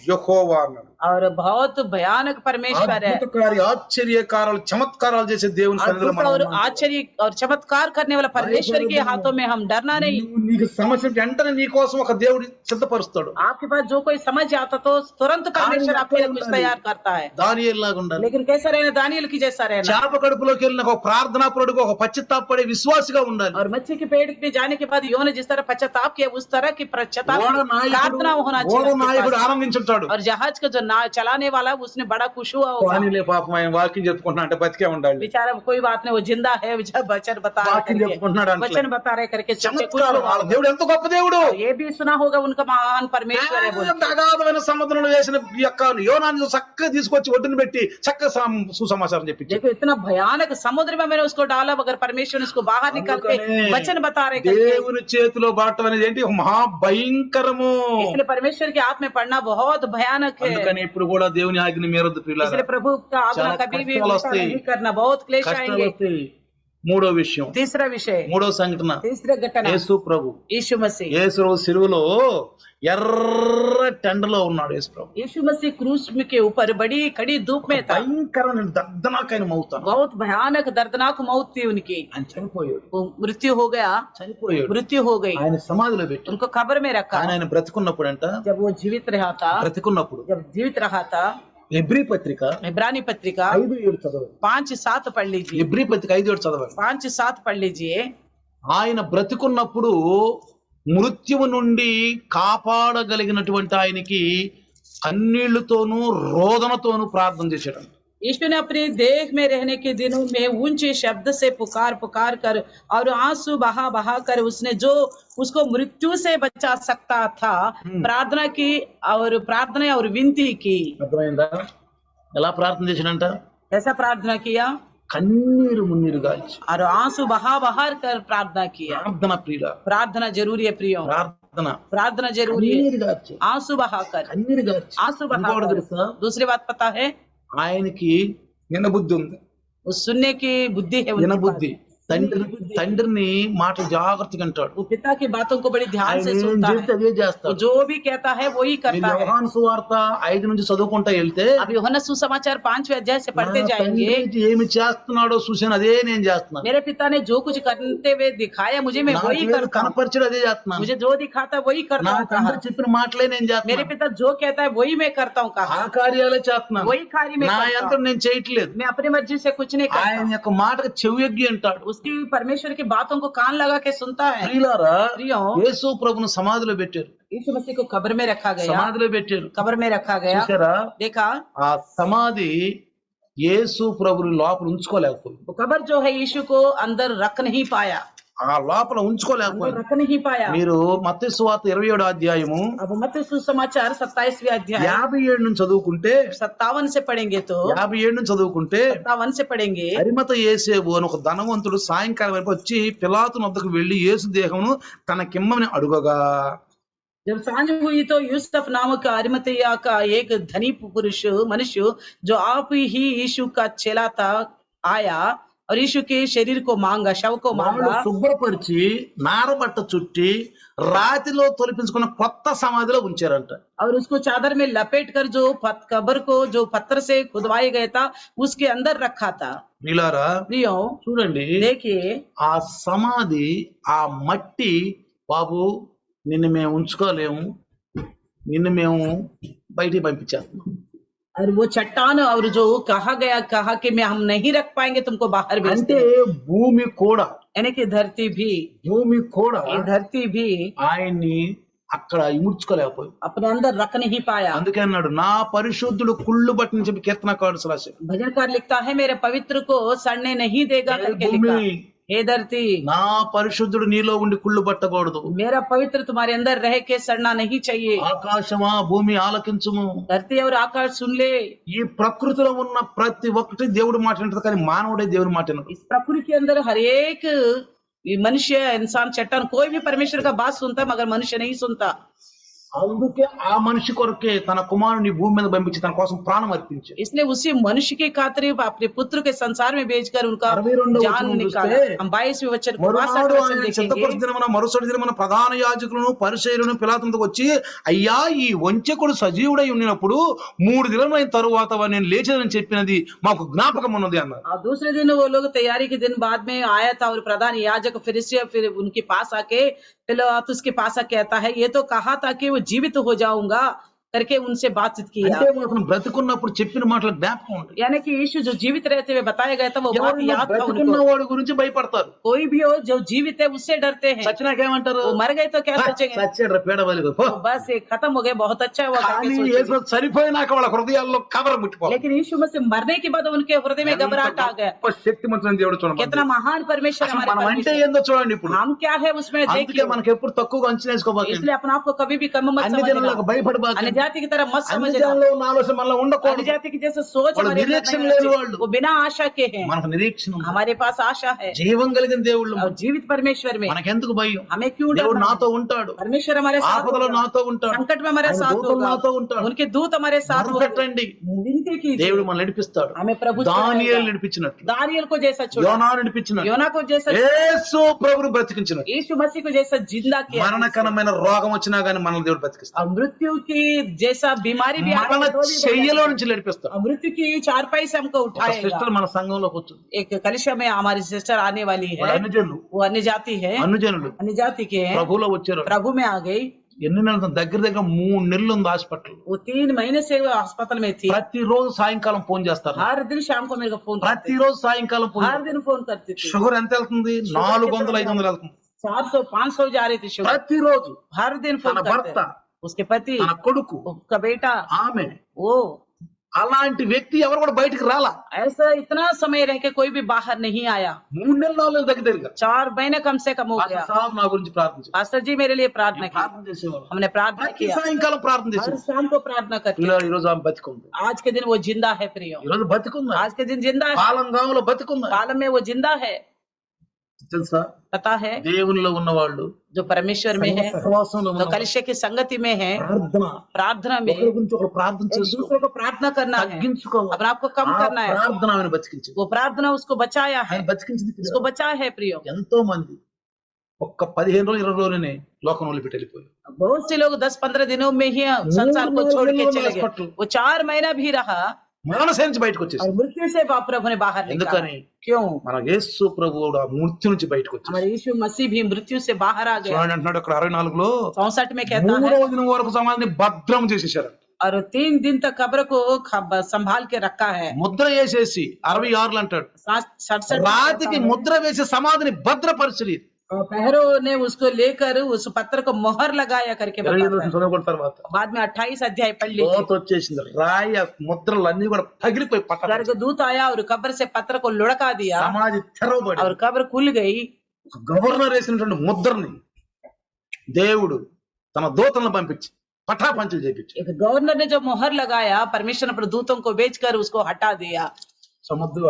యెహోవా అన్నాడు. और बहुत भयानक परमेश्वर है, అద్భుతకారి ఆశ్చర్యకారాలు చమత్కారాలు చేసే దేవుని సన్నిధిలో अद्भुत మనం और ఉన్నాం. आश्चर्य और चमत्कार करने वाला परमेश्वर के हाथों में हम डरना नहीं। నీకు సమస్య వెంటనే నీ కోసం ఒక దేవుడు సిద్ధపరుస్తాడు. आपके पास जो कोई समझ आता तो तुरंत परमेश्वर आपके लिए कुछ तैयार करता है। దానియేలు లాగా ఉండాలి. लेकिन कैसा रहना? दानियल की जैसा रहना। చేప కడుపులోకి వెళ్ళిన ఒక ప్రార్థనాపరుడుగా, ఒక పశ్చాత్తాపడే విశ్వాసిగా ఉండాలి. और मच्छी के पेट में जाने के बाद योना जिस तरह पश्चाताप किया, उस तरह की पश्चाताप ఓడ प्रार्थना होना నాయకుడు चाहिए। ఆనందించుంటాడు. और जहाज का जो चलाने वाला उसने बड़ा खुश हुआ होगा। పోనీలే పాపం ఆయన వాకింగ్ చెప్పుకుంటున్నా అంటే బతికే ఉండాలి, बेचारा कोई बात नहीं, वो जिंदा है, बेचारा वचन बता रहे వాకింగ్ करके, చెప్పుకుంటున్నాడు అంటే वचन बता रहे करके सबसे खुश చమత్కారం. हुआ వాళ్ళ होगा। దేవుడు ఎంత గొప్ప దేవుడు. और ये भी सुना होगा उनका महान परमेश्वर है बोल के। అగాధమైన సముద్రంలో వేసిన ఈ యొక్క యోనాను చక్కగా తీసుకొచ్చి ఒడ్డున పెట్టి చక్కగా సుసమాచారం చెప్పించాడు. देखो इतना भयानक समुद्र में मैंने उसको डाला, मगर परमेश्वर ने उसको बाहर निकाल के అందుకనే वचन बता रहे करके। దేవుని చేతిలో పడటం అనేది ఏంటి, మహా భయంకరము. इसलिए परमेश्वर के हाथ में पड़ना बहुत भयानक है। అందుకని ఇప్పుడు కూడా దేవుని ఆజ్ఞ మీరొద్దు ప్రియులారా. इसलिए प्रभु का आज्ञा చాలా कभी भी కష్టాలు उल्टा వస్తాయి. नहीं करना, बहुत क्लेश కష్టాలు आएंगे। వస్తాయి. మూడో విషయం, तीसरा विषय, మూడో సంఘటన, तीसरा घटना, యేసు ప్రభు. यीशु मसीह। యేసు సిలువలో ఎర్ర టెండలో ఉన్నాడు. యేసు ప్రభు यीशु मसीह क्रूस के ऊपर बड़ी कड़ी धूप में था। భయంకరమైన దర్దనాకైన మౌతాను. बहुत भयानक दर्दनाक मौत थी उनकी। ఆయన చనిపోయాడు. वो मृत्यु हो गया, చనిపోయాడు. मृत्यु हो गई। ఆయన సమాధిలో పెట్టి उनको कब्र में रखा। ఆయన బ్రతుకున్నప్పుడు అంట, जब वो जीवित रहा था, బ్రతుకున్నప్పుడు जब जीवित रहा था, ఎబ్రీ పత్రిక इब्रानी पत्रिका 5:7 చదవండి. 5:7 पढ़ लीजिए। ఎబ్రీ పత్రిక 5:7 చదవండి. 5:7 पढ़ लीजिए। ఆయన బ్రతుకున్నప్పుడు మృత్యువు నుండి కాపాడగలిగినటువంటి ఆయనకి కన్నీళ్లతోనూ రోదనతోనూ ప్రార్థన చేశాడు. यीशु ने अपने देह में रहने के दिनों में ऊंचे शब्द से पुकार पुकार कर और आंसू बहा बहा कर उसने जो उसको मृत्यु से बचा सकता था प्रार्थना की और विनती की। అర్థమైందా? ఎలా ప్రార్థన చేశాడంట? कैसा प्रार्थना किया? కన్నీరు మున్నీరు గాల్చి और आंसू बहा बहा कर प्रार्थना किया। ప్రార్థన ప్రియుల, प्रार्थना जरूरी है प्रियो, ప్రార్థన प्रार्थना जरूरी है। కన్నీరు గాల్చి आंसू बहाकर, కన్నీరు గాల్చి. आंसू ఇంకోటి बहाकर। తెలుసా? दूसरी बात पता है, ఆయనకి వినబుద్ధి ఉంది. वो सुनने की बुद्धि है, उनके వినబుద్ధి. पास। తండ్రిని మాట జాగ్రత్తగా అంటాడు. वो पिता की बातों को बड़ी ध्यान से ఆయన ఏం सुनता చెప్తే है, అదే वो చేస్తాడు. जो भी कहता है वही మీరు करता है। యోహాను సువార్త 5 నుంచి చదువుకుంటా వెళ్తే अब यूहन्ना सुसमाचार 5वें अध्याय से पढ़ते నా जाएंगे। తండ్రి ఏమి చేస్తున్నాడో చూసాను, అదే నేను చేస్తున్నాను. मेरे पिता ने जो कुछ करते हुए दिखाया मुझे, मैं वही నాకేదో करता हूँ। కనపరిచాడు, అదే చేస్తున్నాను. मुझे जो दिखाता है वही करता నా हूँ తండ్రి कहा। చెప్పిన మాటలే నేను मेरे చేస్తున్నాను. पिता जो कहता है वही मैं करता हूँ कहा। ఆ కార్యాలే చేస్తున్నాను. वही कार्य मैं నా करता యంత్రం हूँ, నేను చేయట్లేదు. मैं अपनी मर्जी से कुछ नहीं ఆయన करता। యొక్క మాటకు చెవియొగ్గి అంటాడు. उसकी परमेश्वर की बातों को कान लगा के सुनता है। ప్రియులారా, प्रियो, యేసు ప్రభును సమాధిలో పెట్టారు. यीशु मसीह को कब्र में रखा गया, సమాధిలో పెట్టారు. कब्र में रखा गया। చూసారా? देखा, ఆ సమాధి యేసు ప్రభుని లోపల ఉంచుకోలేకపోయింది. वो कब्र जो है यीशु को अंदर रख नहीं पाया, ఆ లోపల अंदर ఉంచుకోలేకపోయింది. रख नहीं पाया। మీరు మత్తయి సువార్త 27వ అధ్యాయము अब मत्ती सुसमाचार 27वें अध्याय 57 నుంచి చదువుకుంటే 57 से पढ़ेंगे तो 57 నుంచి చదువుకుంటే 57 से पढ़ेंगे। అరిమత యేసేపు అని ఒక ధనవంతుడు సాయంకాలం వైపు వచ్చి పిలాతు వద్దకు వెళ్లి యేసు దేహమును తనకిమ్మని అడుగగా, जब सांझ हुई तो यूसुफ नामक अरिमतिया का एक धनी पुरुष मनुष्य जो आप ही यीशु का चेला था आया और यीशु के शरीर को मांगा, शव को వాళ్ళు मांगा శుభ్రపరిచి నారబట్ట చుట్టి రాతిలో తొలిపించుకున్న కొత్త సమాధిలో ఉంచారంట. और उसको चादर में लपेट कर जो कब्र को जो पत्थर से खुदवाया गया था उसके अंदर रखा था। వీలారా प्रियो, చూడండి, देखिए ఆ సమాధి, ఆ మట్టి, బాబు నిన్ను మేము ఉంచుకోలేము, నిన్ను మేము బయటికి పంపించేస్తున్నాం. और वो चट्टान और जो कहा कि मैं हम नहीं रख पाएंगे तुमको बाहर भेज అంటే दें। భూమి కూడా, यानी कि धरती भी, భూమి కూడా ये धरती भी ఆయన్ని అక్కడ ఇముడ్చుకోలేకపోయింది. अपने अंदर रख नहीं पाया। అందుకే అన్నాడు, నా పరిశుద్ధుడు కుళ్ళు బట్టని చెప్పి కీర్తనకారుడు రాశాడు. भजनकार लिखता है मेरे पवित्र को सड़ने नहीं देगा करके लिखा। భూమి, हे धरती, నా పరిశుద్ధుడు నీలో ఉండి కుళ్ళు పట్టకూడదు. मेरा पवित्र तुम्हारे अंदर रह के सड़ना नहीं चाहिए। ఆకాశమా భూమి ఆలకించుము. धरती और आकाश सुन ले। ఈ ప్రకృతిలో ఉన్న ప్రతి ఒక్కటి దేవుడు మాట వింటది, కానీ మానవుడే దేవుడి మాట వినడు. इस प्रकृति के अंदर हर एक मनुष्य, इंसान, चट्टान, कोई भी परमेश्वर का बात सुनता है मगर मनुष्य नहीं सुनता। అందుకే ఆ మనిషి కొరకే తన కుమారుని భూమి మీద పంపించి తన కోసం ప్రాణం అర్పించాడు. इसलिए उसी मनुष्य के खातिर अपने पुत्र के संसार में भेजकर उनका 62వ जान वचనం निकाला। చూస్తే, हम 22वें वचन మరునాడు 62 ఆయన वचन చిత్తపరిచిన देखेंगे। దినమున మరుసటి దినమున ప్రధాన యాజకులను పరిసయ్యులను పిలాతునకు వచ్చి, అయ్యా ఈ వంచకుడు సజీవుడై ఉన్నప్పుడు 3 దినములైన తరువాత నేను లేచానని చెప్పినది మాకు జ్ఞాపకం ఉన్నది అన్నారు. और दूसरे दिन वो लोग तैयारी के दिन बाद में आया था और प्रधान याजक फरीसी फिर उनके पास आके पिलातुस के पास आके कहता है, ये तो कहा था कि वो जीवित हो जाऊंगा करके उनसे बातचीत किया। అంటే అతను బ్రతికున్నప్పుడు చెప్పిన మాటలు జ్ఞాపకం ఉంటాయి. यानी कि यीशु जो जीवित रहते हुए बताया गया था वो बात ఎవరైనా याद था బ్రతికున్న उनको। వాడి గురించి భయపడతారు. कोई भी हो जो जीवित है उससे डरते हैं। చచ్చినాకేమంటారు? वो मर गए तो क्या सोचेंगे? చచ్చాడు పేడవలేదు. तो बस ये खत्म हो गए, बहुत अच्छा हुआ करके కానీ सोचेंगे। యేసు చనిపోయినాక వాళ్ళ హృదయాల్లో కబర ముట్టిపోవాలి. लेकिन यीशु मसीह मरने के बाद उनके हृदय में घबराहट आ गया। గొప్ప శక్తిమంతుడైన దేవుడు చూడండి. कितना महान परमेश्वर అసలు हमारे మనం అంటే परमेश्वर। ఏందో చూడండి ఇప్పుడు. हम क्या है उसमें అందుకే देखिए। మనకి ఎప్పుడు తక్కువగా అంచనా వేసుకోబాకండి. इसलिए अपने आप को कभी भी कम मत అన్ని समझना। జనులకు భయపడబాకండి. अन्य जाति की तरह मत అన్ని समझना। జనుల్లో ఉన్న ఆలోచన మనలో अन्य ఉండకూడదు. जाति की जैसे सोच వాళ్ళు हमारे अंदर నిరీక్షణ नहीं లేని होनी వాళ్ళు. चाहिए। वो बिना आशा के हैं। మనకు నిరీక్షణ ఉంది. हमारे पास आशा है జీవం కలిగిన దేవుళ్ళు और जीवित परमेश्वर में మనకెందుకు భయం? हमें क्यों దేవుడు डरना? నాతో ఉంటాడు. परमेश्वर हमारे साथ ఆపదలో होगा। నాతో ఉంటాడు. संकट में हमारे ఆయన साथ దూతలు होगा। నాతో ఉంటాడు. उनके दूत हमारे साथ होगा। మొరపెట్టండి. विनती कीजिए। దేవుడు మనల్ని నడిపిస్తాడు. हमें प्रभु దానియేలు छुड़ाएगा। నడిపించినట్లు, दानियेल को जैसा छुड़ा, యోనా నడిపించినట్లు, योना को जैसा, యేసు ప్రభువును బ్రతికించినట్లు. यीशु मसीह को जैसा जिंदा किया। మరణకరమైన రోగం వచ్చినా గానీ మనల్ని దేవుడు బ్రతికిస్తాడు. और मृत्यु की जैसा बीमारी भी आए మరణ तो भी చెయ్యలో बचाएगा। నుంచి నడిపిస్తాడు. और मृत्यु की चारपाई से हमको ఒక उठाएगा। సిస్టర్ మన సంఘంలోకి వచ్చింది. एक कलिशा में हमारी सिस्टर आने वाली వాళ్ళు है। అన్యజనులు, वो अन्य जाति है, అన్యజనులు अन्य जाति के हैं। ప్రభువులో వచ్చారు. प्रभु में आ गई। ఎన్ని నెలలు? దగ్గర దగ్గర 3 నెలలు ఉంది హాస్పిటల్. वो 3 महीने से वो अस्पताल में थी। ప్రతిరోజు సాయంకాలం ఫోన్ చేస్తారు. हर दिन शाम को मेरे को फोन करती थी। ప్రతిరోజు సాయంకాలం ఫోన్. हर दिन फोन करती थी। షుగర్ ఎంత వెళ్తుంది? 400 500 వెళ్తుంది 400 500 जा रही थी शुगर। ప్రతిరోజు. हर दिन फोन తన करते భర్త, हैं। उसके पति, తన కొడుకు, उसका बेटा, ఆమె, वो అలాంటి వ్యక్తి ఎవరు కూడా బయటికి రాలా. ऐसा इतना समय रह के कोई भी बाहर नहीं आया। 3 నెలలు 4 నెలలు దగ్గరగా 4 महीने कम से कम हो गया। సాబ్ నా గురించి ప్రార్థించారు. पास्टर जी मेरे लिए प्रार्थना की। ప్రార్థన చేసేవారు. हमने प्रार्थना ప్రతి किया। సాయంకాలం ప్రార్థన हर చేసేవారు. शाम को प्रार्थना करते। ఇలా ఈ రోజు ఆమె బతికుంది. आज के दिन वो जिंदा है प्रियो। ఈ రోజు బతికుంది. आज के दिन जिंदा है। పాలంగాంలో బతికుంది. पालम में वो जिंदा है। తెలుసా? पता है దేవునిలో ఉన్నవాళ్ళు, जो परमेश्वर में है, సహవాసంలో जो ఉన్నవాళ్ళు, कलिशे की संगति में है, ప్రార్థన, प्रार्थना में ఒకరి గురించి ఒకరు ప్రార్థన एक చేసుకో, दूसरे को प्रार्थना करना है। తగ్గించుకోవాలి. अपने आप को कम ఆ करना है। ప్రార్థన ఆమెను బతికించింది. वो प्रार्थना उसको बचाया है। ఆయన బతికించింది. उसको बचाया है प्रियो। ఎంతో మంది ఒక్క 15 రోజులు 20 రోజులనే లోకం వదిలిపెట్టి వెళ్ళిపోయారు. बहुत से लोग 10-15 दिनों में ही संसार को छोड़ के चले गए। हास्पिटल। वो 4 महीना भी रहा మరణశయ నుంచి బయటకు వచ్చేసి. और मृत्यु से प्रभु ने बाहर निकाला। ఎందుకని? क्यों? మన యేసు ప్రభువు ఆ మృత్యు నుంచి బయటకు వచ్చేసి. हमारे यीशु मसीह भी मृत्यु से बाहर आ गया। చూడండి అంటున్నాడు అక్కడ 64లో 64 में कहता है, 3వ దినం వరకు సమాధిని భద్రం చేసేసారు. और 3 दिन तक कब्र को संभाल के रखा है। ముద్ర వేసేసి 66 అంటాడు. 67 రాతికి ముద్ర వేసి సమాధిని భద్రపరిచి पहरों ने उसको लेकर उस पत्थर को मोहर लगाया करके बताता है। చదువుకున్న తర్వాత बाद में 28 अध्याय पढ़ लीजिए। లోతు వచ్చేసింది. రాయి ఆ ముద్రలు అన్ని కూడా పగిలిపోయి పక్కన स्वर्गदूत आया और कब्र से पत्थर को लुढ़का दिया సమాధి తెరవబడి और कब्र खुल गई। ఒక గవర్నర్ వేసినటువంటి ముద్రని దేవుడు తన దూతలను పంపించి పటాపంచలు చేపించి एक गवर्नर ने जो मोहर लगाया, परमेश्वर ने अपने दूतों को भेजकर उसको हटा दिया। సముద్రం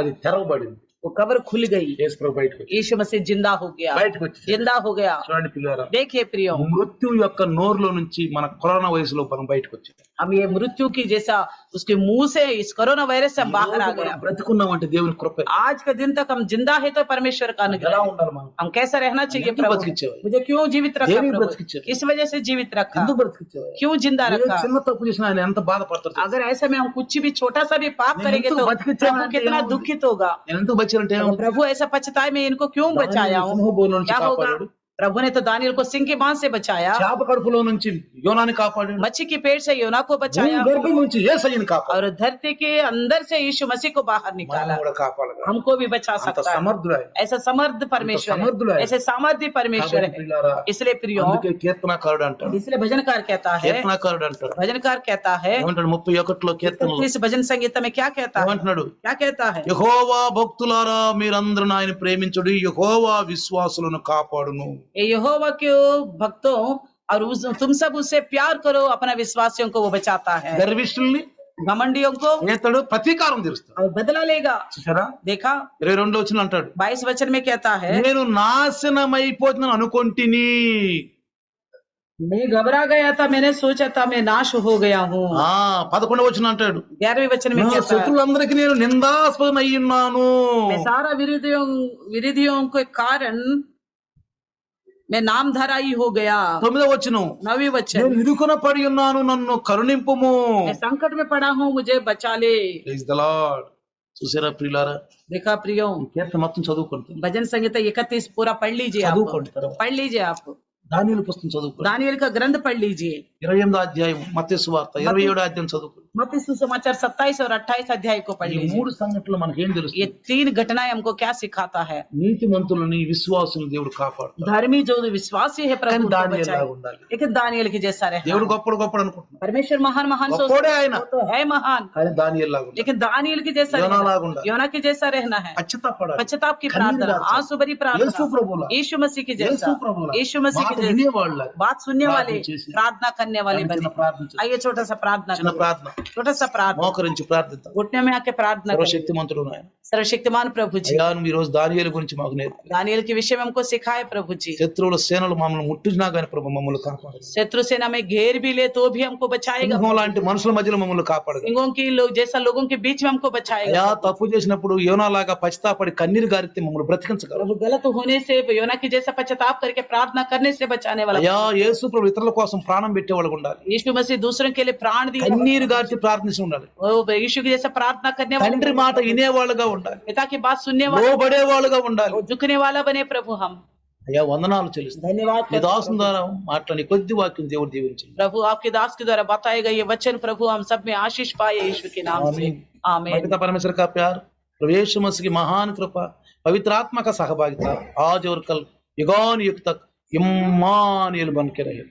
అది తెరవబడింది. वो कब्र खुल गई। యేసు ప్రభు బయటకు వచ్చి यीशु मसीह जिंदा हो गया। బయటకు వచ్చి जिंदा हो गया। చూడండి పిల్లరా, देखिए प्रियो, మృత్యు యొక్క నోరులో నుంచి మన కరోనా వయసులో మనం బయటకు వచ్చాం. हम ये मृत्यु की जैसा उसके मुंह से इस कोरोना वायरस से हम बाहर आ गए। బ్రతుకున్నామంటే దేవుని కృప. आज के दिन तक हम जिंदा है तो परमेश्वर का ఎలా अनुग्रह। ఉండాలి మనం? हम कैसा रहना चाहिए ఎందుకు प्रभु? బతికించావు? मुझे क्यों जीवित रखा దేనికి प्रभु? బ్రతికించావు? किस वजह से जीवित रखा? ఎందుకు బ్రతికించావు? क्यों जिंदा ఏ रखा? చిన్న తప్పు చేసినా ఆయన ఎంత బాధపడతాడు తెలుసా? अगर ऐसे में हम कुछ भी छोटा सा भी पाप నేను करेंगे ఎందుకు तो బతికించాను प्रभु అంటే कितना ఏమవుతుంది? दुखित होगा। నేను ఎందుకు బతికానంటే तो ఏమవుతుంది? प्रभु ऐसा पछताए मैं इनको क्यों बचाया हूँ? సింహబోను నుంచి क्या होगा? కాపాడాడు. प्रभु ने तो दानियल को सिंह के बांध से बचाया, చేప కడుపులో నుంచి యోనాని కాపాడాడు. मच्छी की पेट से योना को बचाया భూమి గర్భం నుంచి యేసయ్యని కాపాడాడు. और धरती के अंदर से यीशु मसीह को बाहर निकाला। మనం కూడా కాపాడగలం. हमको भी बचा అంత सकता है। సమర్థుడు ఆయన. ऐसा समर्थ परमेश्वर समर्थुడు है, है। ऐसे सामर्थ्य परमेश्वर కాబట్టి है। పిల్లారా, इसलिए प्रियो, అందుకే కీర్తనకారుడు అంటాడు. इसलिए भजनकार कहता है, కీర్తనకారుడు అంటాడు भजनकार कहता है, ఏమంటాడు 31లో కీర్తనలో 31 भजन संगीत में क्या कहता है? ఏమంటున్నాడు? क्या कहता है? యెహోవా భక్తులారా మీరందరూ ఆయన ప్రేమించుడి, యెహోవా విశ్వాసులను కాపాడును. ये यहोवा के भक्तों और तुम सब उससे प्यार करो, अपना विश्वासियों को वो बचाता है, గర్విష్ఠుల్ని घमंडियों को ఏతడు ప్రతీకారం తీరుస్తాడు. और बदला लेगा। చూసారా? देखा 22 వచనం అంటాడు, 22 वचन में कहता है, నేను నాశనమైపోతున్నాను అనుకొంటిని. मैं घबरा गया था, मैंने सोचा था मैं नाश हो गया हूँ। 11 వచనం అంటాడు, 11वें वचन में నా कहता है, శత్రులందరికీ నేను నిందాస్పదం అయ్యున్నాను. मैं सारा विरोधियों के कारण मैं नाम धराई हो गया। 9వ వచనం, 9वें वचन, నేను ఇరుకున పడి ఉన్నాను, నన్ను కరుణింపుము. मैं संकट में पड़ा हूँ, मुझे बचा ले। Praise the Lord. చూసారా ప్రియులారా? देखा प्रियो, కీర్తన మొత్తం చదువుకుంటుంది. भजन संगीत 31 पूरा पढ़ लीजिए आप, చదువుకోండి తర్వాత. पढ़ लीजिए आप। దానియేలు పుస్తకం చదువుకోండి. दानियल का ग्रंथ पढ़ लीजिए। 28వ అధ్యాయం మత్తయి సువార్త 27వ అధ్యాయం చదువుకోండి. मत्ती सुसमाचार 27 और 28 अध्याय को पढ़ ఈ लीजिए। 3 సంఘటనలు మనకేం ये తెలుస్తుంది? 3 घटनाएं हमको क्या सिखाता है? నీతిమంతులని విశ్వాసులను దేవుడు కాపాడుతాడు. धर्मी जो विश्वासी है प्रभु उनको दानियल बचाए। लागा ఉండాలి. लेकिन दानियल के जैसा रहना। దేవుడు గొప్పడు అనుకుంటున్నాడు. परमेश्वर महान గొప్పోడే सोचता है, ఆయన. वो तो है महान, కానీ దానియేలు లాగా ఉండాలి. लेकिन दानियल के जैसा योना रहना, लागा ఉండాలి. योना के जैसा रहना है। పశ్చాత్తాపడాలి. पश्चाताप की కన్నీరు प्रार्थना, గార్చాలి. आंसू भरी యేసు प्रार्थना, ప్రభువులా, यीशु मसीह के యేసు जैसा, ప్రభువులా यीशु मसीह మాట के जैसा వినేవాళ్ళ बात सुनने वाले, प्रार्थना చేసి, प्रार्थना करने वाले చిన్న बने। ప్రార్థన చేసి, आइए छोटा सा प्रार्थना చిన్న करें। ప్రార్థన छोटा सा प्रार्थना, మోకరించి ప్రార్థిద్దాం. घुटने में आके प्रार्थना करें। సర్వశక్తిమంతుడు ఆయన. सर्वशक्तिमान प्रभु जी, అయ్యా నువ్వు ఈ రోజు దానియేలు గురించి మాకు నేర్పి, दानियल के विषय में हमको सिखाए प्रभु जी। శత్రువుల సేనలు మమ్మల్ని ముట్టించినా కానీ ప్రభు మమ్మల్ని కాపాడు. शत्रु सेना में घेर भी ले तो भी हमको बचाएगा। సింహం లాంటి మనుషుల మధ్యలో మమ్మల్ని కాపాడు. सिंहों की लोग जैसा लोगों के बीच में हमको बचाएगा। అయ్యా తప్పు చేసినప్పుడు యోనాలాగా పశ్చాత్తాపడి కన్నీరు గారితే మమ్మల్ని బ్రతికించగలరు. प्रभु गलत होने से योना की जैसा पश्चाताप करके प्रार्थना करने से बचाने वाला। అయ్యా యేసు ప్రభు ఇతరుల కోసం ప్రాణం పెట్టేవాళ్ళు ఉండాలి. यीशु मसीह दूसरों के लिए प्राण दिया, కన్నీరు గారిచి ప్రార్థించి ఉండాలి. वो यीशु के जैसा प्रार्थना करने తండ్రి वाला, మాట వినేవాళ్ళుగా ఉండాలి. पिता की बात सुनने वाला, లోబడేవాళ్ళుగా ఉండాలి. वो झुकने वाला बने प्रभु हम। అయ్యా వందనాలు చెల్లిస్తాను. धन्यवाद నీ దాసుని ద్వారా మాట్లాడి కొద్ది వాక్యం దేవుడు దీవించండి. प्रभु, आपके दास के द्वारा बताए गए ये वचन प्रभु हम सब में आशीष पाए यीशु के नाम से, आमीन। पिता परमेश्वर का प्यार, प्रभु यीशु मसीह की महान कृपा, पवित्र आत्मा का सहभागिता आज और कल युगान युग तक इम्मानुएल बन के रहे।